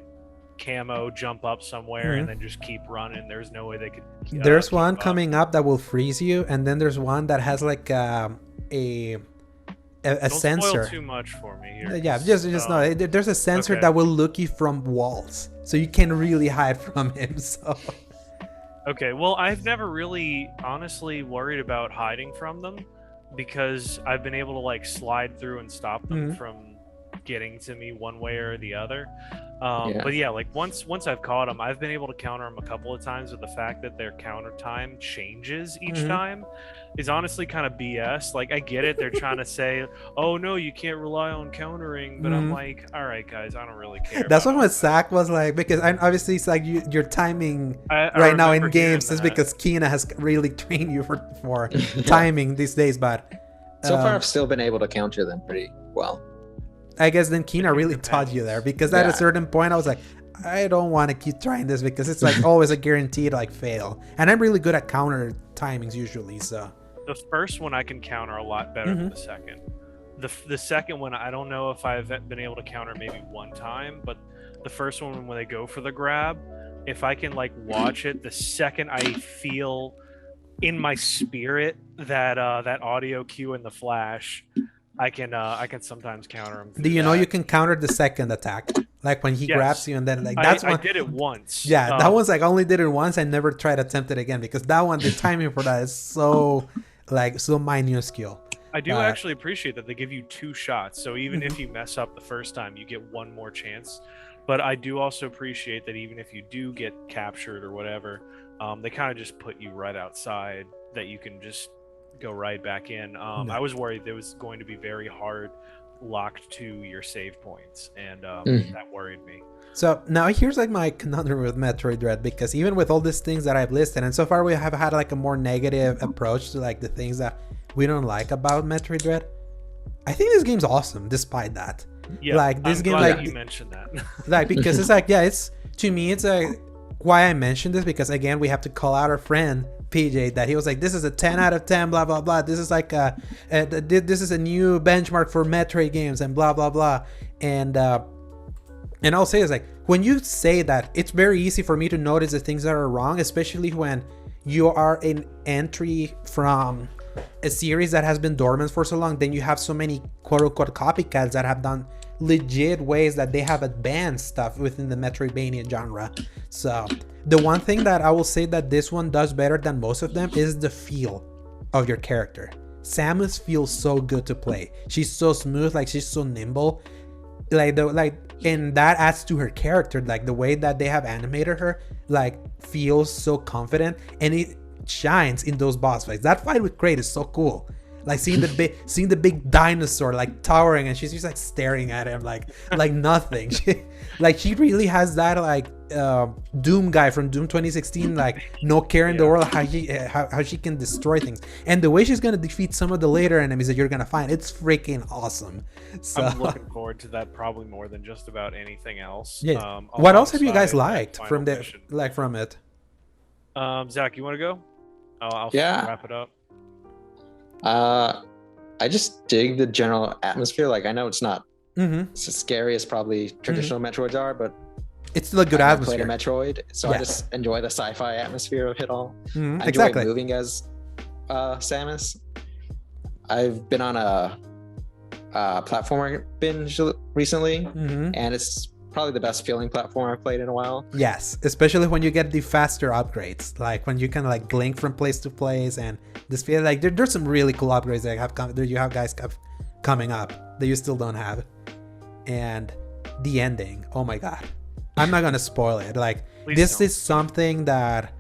camo jump up somewhere and then just keep running. There's no way they could there's one coming up that will freeze you, and then there's one that has like a Don't sensor. spoil too much for me here. Yeah, just no. There's a sensor that will look you from walls, so you can really hide from him. So okay, well, I've never really honestly worried about hiding from them, because I've been able to like slide through and stop them from getting to me one way or the other. But yeah, like once I've caught them, I've been able to counter them a couple of times, with the fact that their counter time changes each time is honestly kind of BS. Like, I get it, they're trying to say, oh no, you can't rely on countering, but I'm like, all right guys, I don't really care. That's what Zach was like, because obviously it's like your timing I right now in remember games hearing is that. because Kina has really trained you for timing these days. But So far, I've still been able to counter them pretty well. I guess then Kina really taught you there, because at a certain point I was like, I don't want to keep trying this, because it's like always a guarantee to like fail, and I'm really good at counter timings usually. So the first one I can counter a lot better than the second. The second one, I don't know if I've been able to counter maybe one time, but the first one, when they go for the grab, if I can like watch it, the second I feel in my spirit that that audio cue in the flash, I can sometimes counter them. do you know you can counter the second attack? Like when he Yes. grabs you and then like that's I one. did it once. Yeah, that one's like I only did it once. I never tried to attempt it again because that one, the timing for that is so like so minuscule. I do actually appreciate that they give you 2 shots. So even Mhm. if you mess up the first time, you get one more chance. But I do also appreciate that even if you do get captured or whatever, they kind of just put you right outside that you can just go right back in. No. I was worried there was going to be very hard locked to your save points, and that worried me. So now here's like my conundrum with Metroid Dread, because even with all these things that I've listed, and so far we have had like a more negative approach to like the things that we don't like about Metroid Dread, I think this game's awesome despite that. Yeah, like this I'm game, glad like you mentioned that. like because it's like, yeah, it's to me it's a why I mentioned this, because again we have to call out our friend PJ that he was like, this is a 10 out of 10 blah blah blah, this is like this is a new benchmark for Metroid games and blah blah blah. And I'll say it's like, when you say that, it's very easy for me to notice the things that are wrong, especially when you are an entry from a series that has been dormant for so long. Then you have so many quote unquote copycats that have done legit ways that they have advanced stuff within the Metroidvania genre. So the one thing that I will say that this one does better than most of them is the feel of your character. Samus feels so good to play. She's so smooth, like she's so nimble. And that adds to her character, like the way that they have animated her like feels so confident, and it shines in those boss fights. That fight with Kraid is so cool, like seeing the big dinosaur like towering, and she's just like staring at him like nothing. She really has that like Doom guy from Doom 2016, like no care in the world how she can destroy things, and the way she's gonna defeat some of the later enemies that you're gonna find, it's freaking awesome. So I'm looking forward to that probably more than just about anything else. Yeah. What else have you guys alongside that liked final from mission. from it? Zach, you want to go? I'll Yeah. wrap it up. I just dig the general atmosphere. Like, I know it's not Mm-hmm. as scary as probably traditional Metroids are, but It's still a good I never played atmosphere. a Metroid, so Yeah. I just enjoy the sci-fi atmosphere of it all. Mhm, I enjoy exactly. moving as Samus. I've been on a platformer binge recently, Mhm. and it's probably the best feeling platform I've played in a while. Yes, especially when you get the faster upgrades, like when you can like blink from place to place, and this feel like there's some really cool upgrades that you have guys coming up that you still don't have. And the ending, oh my god, I'm not gonna spoil it. Like, Please this don't. is something that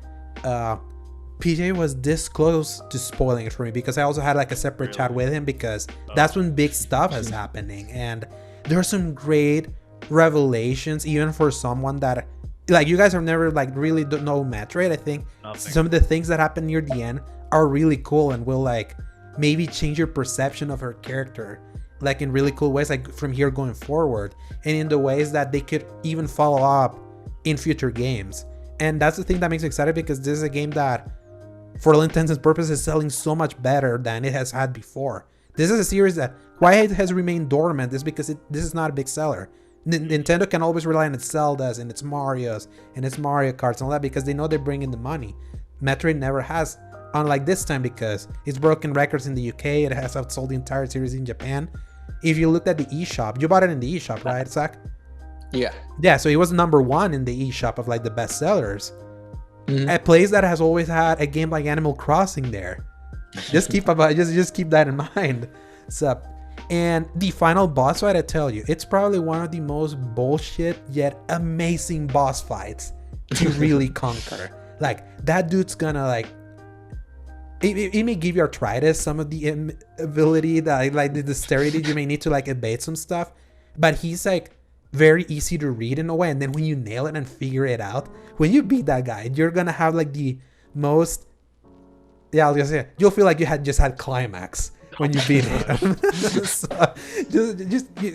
PJ was this close to spoiling it for me, because I also had like a separate chat Really? with him, because that's when big stuff is happening, and there are some great revelations even for someone that like you guys have never like really don't know Metroid. I think Nothing. some of the things that happen near the end are really cool and will like maybe change your perception of her character like in really cool ways, like from here going forward, and in the ways that they could even follow up in future games. And that's the thing that makes me excited, because this is a game that for all intents and purposes is selling so much better than it has had before. This is a series that why it has remained dormant is because this is not a big seller. Nintendo can always rely on its Zeldas and its Marios and its Mario Karts and all that, because they know they bring in the money. Metroid never has, unlike this time, because it's broken records in the UK. It has outsold the entire series in Japan. If you looked at the eShop, you bought it in the eShop, right, Zach? Yeah. Yeah, so it was number one in the eShop of like the best sellers. Mhm. A place that has always had a game like Animal Crossing there. Just keep that in mind. So, and the final boss fight, I tell you, it's probably one of the most bullshit yet amazing boss fights to really conquer. Like, that dude's gonna like it may give you arthritis, some of the ability that like the dexterity you may need to like evade some stuff, but he's like very easy to read in a way. And then when you nail it and figure it out, when you beat that guy, you're gonna have like the most, yeah, I was gonna say, you'll feel like you had just had climax when you beat him. So,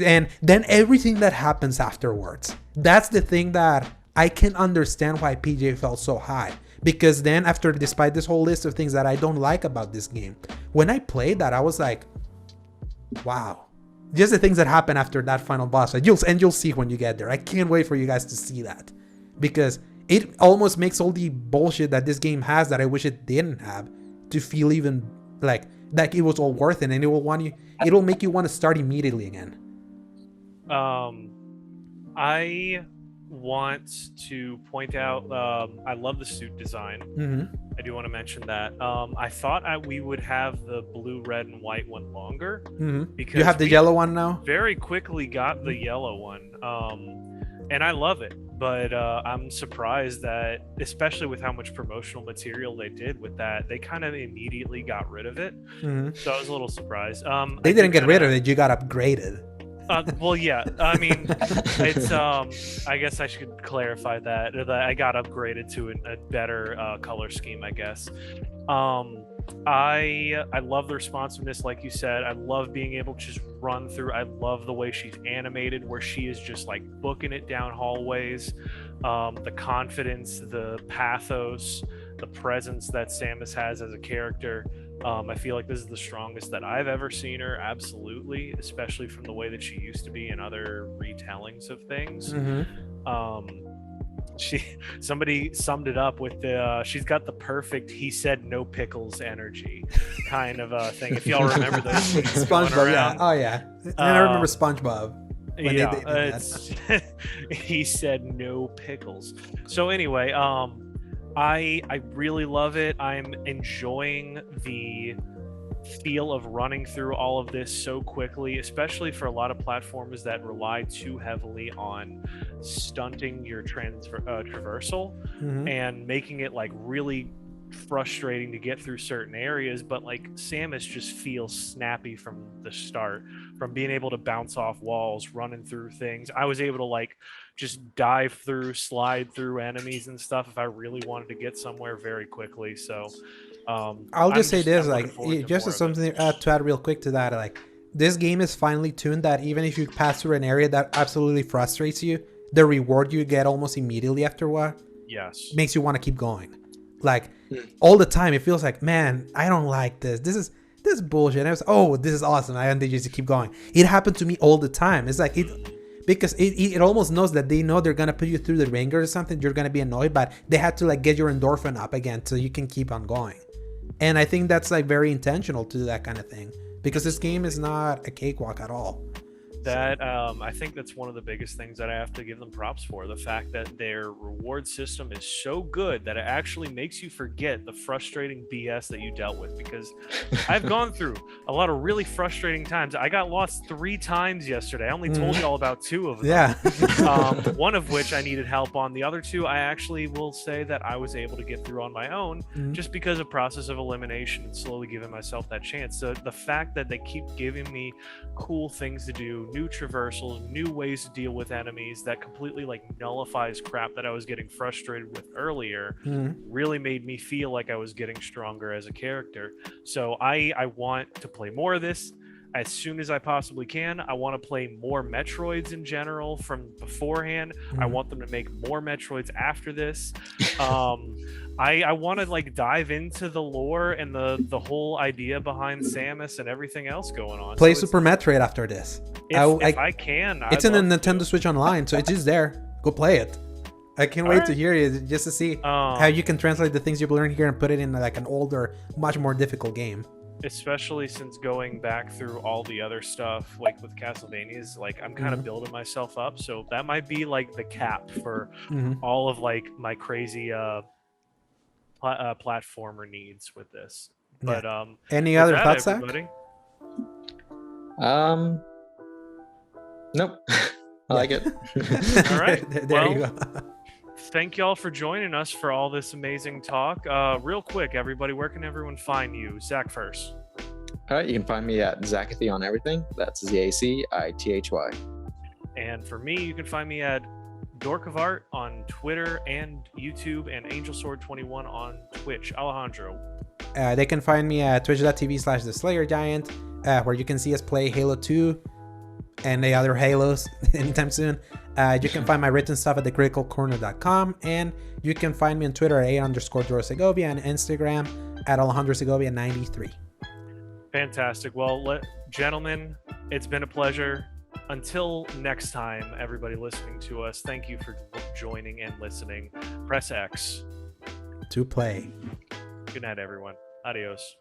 and then everything that happens afterwards, that's the thing that I can understand why PJ felt so high. Because then after, despite this whole list of things that I don't like about this game, when I played that, I was like, wow. Just the things that happen after that final boss fight. You'll see when you get there. I can't wait for you guys to see that. Because it almost makes all the bullshit that this game has that I wish it didn't have to feel even like it was all worth it, and it'll make you want to start immediately again. I want to point out I love the suit design. Mm-hmm. I do want to mention that. I thought we would have the blue, red, and white one longer Mm-hmm. because You have the we yellow one now. very quickly got the yellow one, and I love it. But I'm surprised that, especially with how much promotional material they did with that, they kind of immediately got rid of it. Mm-hmm. So I was a little surprised. They didn't get rid of it. You got upgraded. Well, yeah. I mean, it's. I guess I should clarify that I got upgraded to a better color scheme, I guess. I love the responsiveness, like you said. I love being able to just run through. I love the way she's animated, where she is just like booking it down hallways. The confidence, the pathos, the presence that Samus has as a character. I feel like this is the strongest that I've ever seen her, absolutely, especially from the way that she used to be in other retellings of things. Mm-hmm. Somebody summed it up with the she's got the perfect "he said no pickles" energy kind of thing. If y'all remember those tweets going SpongeBob, yeah. around. Oh yeah. And I remember SpongeBob. When Yeah, they did that. it's he said no pickles. So anyway, I really love it. I'm enjoying the feel of running through all of this so quickly, especially for a lot of platformers that rely too heavily on stunting your traversal Mhm. and making it like really frustrating to get through certain areas. But like Samus just feels snappy from the start, from being able to bounce off walls, running through things. I was able to like just dive through, slide through enemies and stuff if I really wanted to get somewhere very quickly. So I'll just say this, I'm looking like, forward to just more as of it. something to add real quick to that, like, this game is finely tuned that even if you pass through an area that absolutely frustrates you, the reward you get almost immediately after what Yes. makes you want to keep going. Like, all the time, it feels like, man, I don't like this. This is bullshit. And I was, oh, this is awesome. I want to just keep going. It happened to me all the time. It's like because it almost knows that they know they're gonna put you through the ringer or something. You're gonna be annoyed, but they had to like get your endorphin up again so you can keep on going. And I think that's like very intentional to do that kind of thing, because this game is not a cakewalk at all. That I think that's one of the biggest things that I have to give them props for. The fact that their reward system is so good that it actually makes you forget the frustrating BS that you dealt with. Because I've gone through a lot of really frustrating times. I got lost 3 times yesterday. I only told you all about 2 of them. Yeah. One of which I needed help on. The other 2, I actually will say that I was able to get through on my own, just because of process of elimination and slowly giving myself that chance. So the fact that they keep giving me cool things to do, new traversals, new ways to deal with enemies that completely like nullifies crap that I was getting frustrated with earlier, really made me feel like I was getting stronger as a character. So I want to play more of this as soon as I possibly can. I want to play more Metroids in general from beforehand. I want them to make more Metroids after this. I want to like dive into the lore and the whole idea behind Samus and everything else going on. Play So Super Metroid after this. if I can, It's I'd in the love to. Nintendo Switch Online, so it's just there. Go play it. I can't wait to Alright. hear you, just to see how you can translate the things you've learned here and put it in like an older, much more difficult game. Especially since going back through all the other stuff, like with Castlevanias, like I'm kind of building myself up. So that might be like the cap for all of like my crazy platformer needs with this. But Any with other that, thoughts, Zach? everybody, Nope. I like it. all right. there you go. Thank y'all for joining us for all this amazing talk. Real quick, everybody, where can everyone find you? Zach first. All right, you can find me at Zachity on everything. That's ZACITHY. And for me, you can find me at Dork of Art on Twitter and YouTube, and AngelSword21 on Twitch. Alejandro. They can find me at twitch.tv/theslayergiant, where you can see us play Halo 2 and the other Halos anytime soon. You can find my written stuff at thecriticalcorner.com, and you can find me on Twitter at @_Segovia and Instagram at AlejandroSegovia93. Fantastic. Well, gentlemen, it's been a pleasure. Until next time, everybody listening to us, thank you for joining and listening. Press X To play. Good night, everyone. Adios.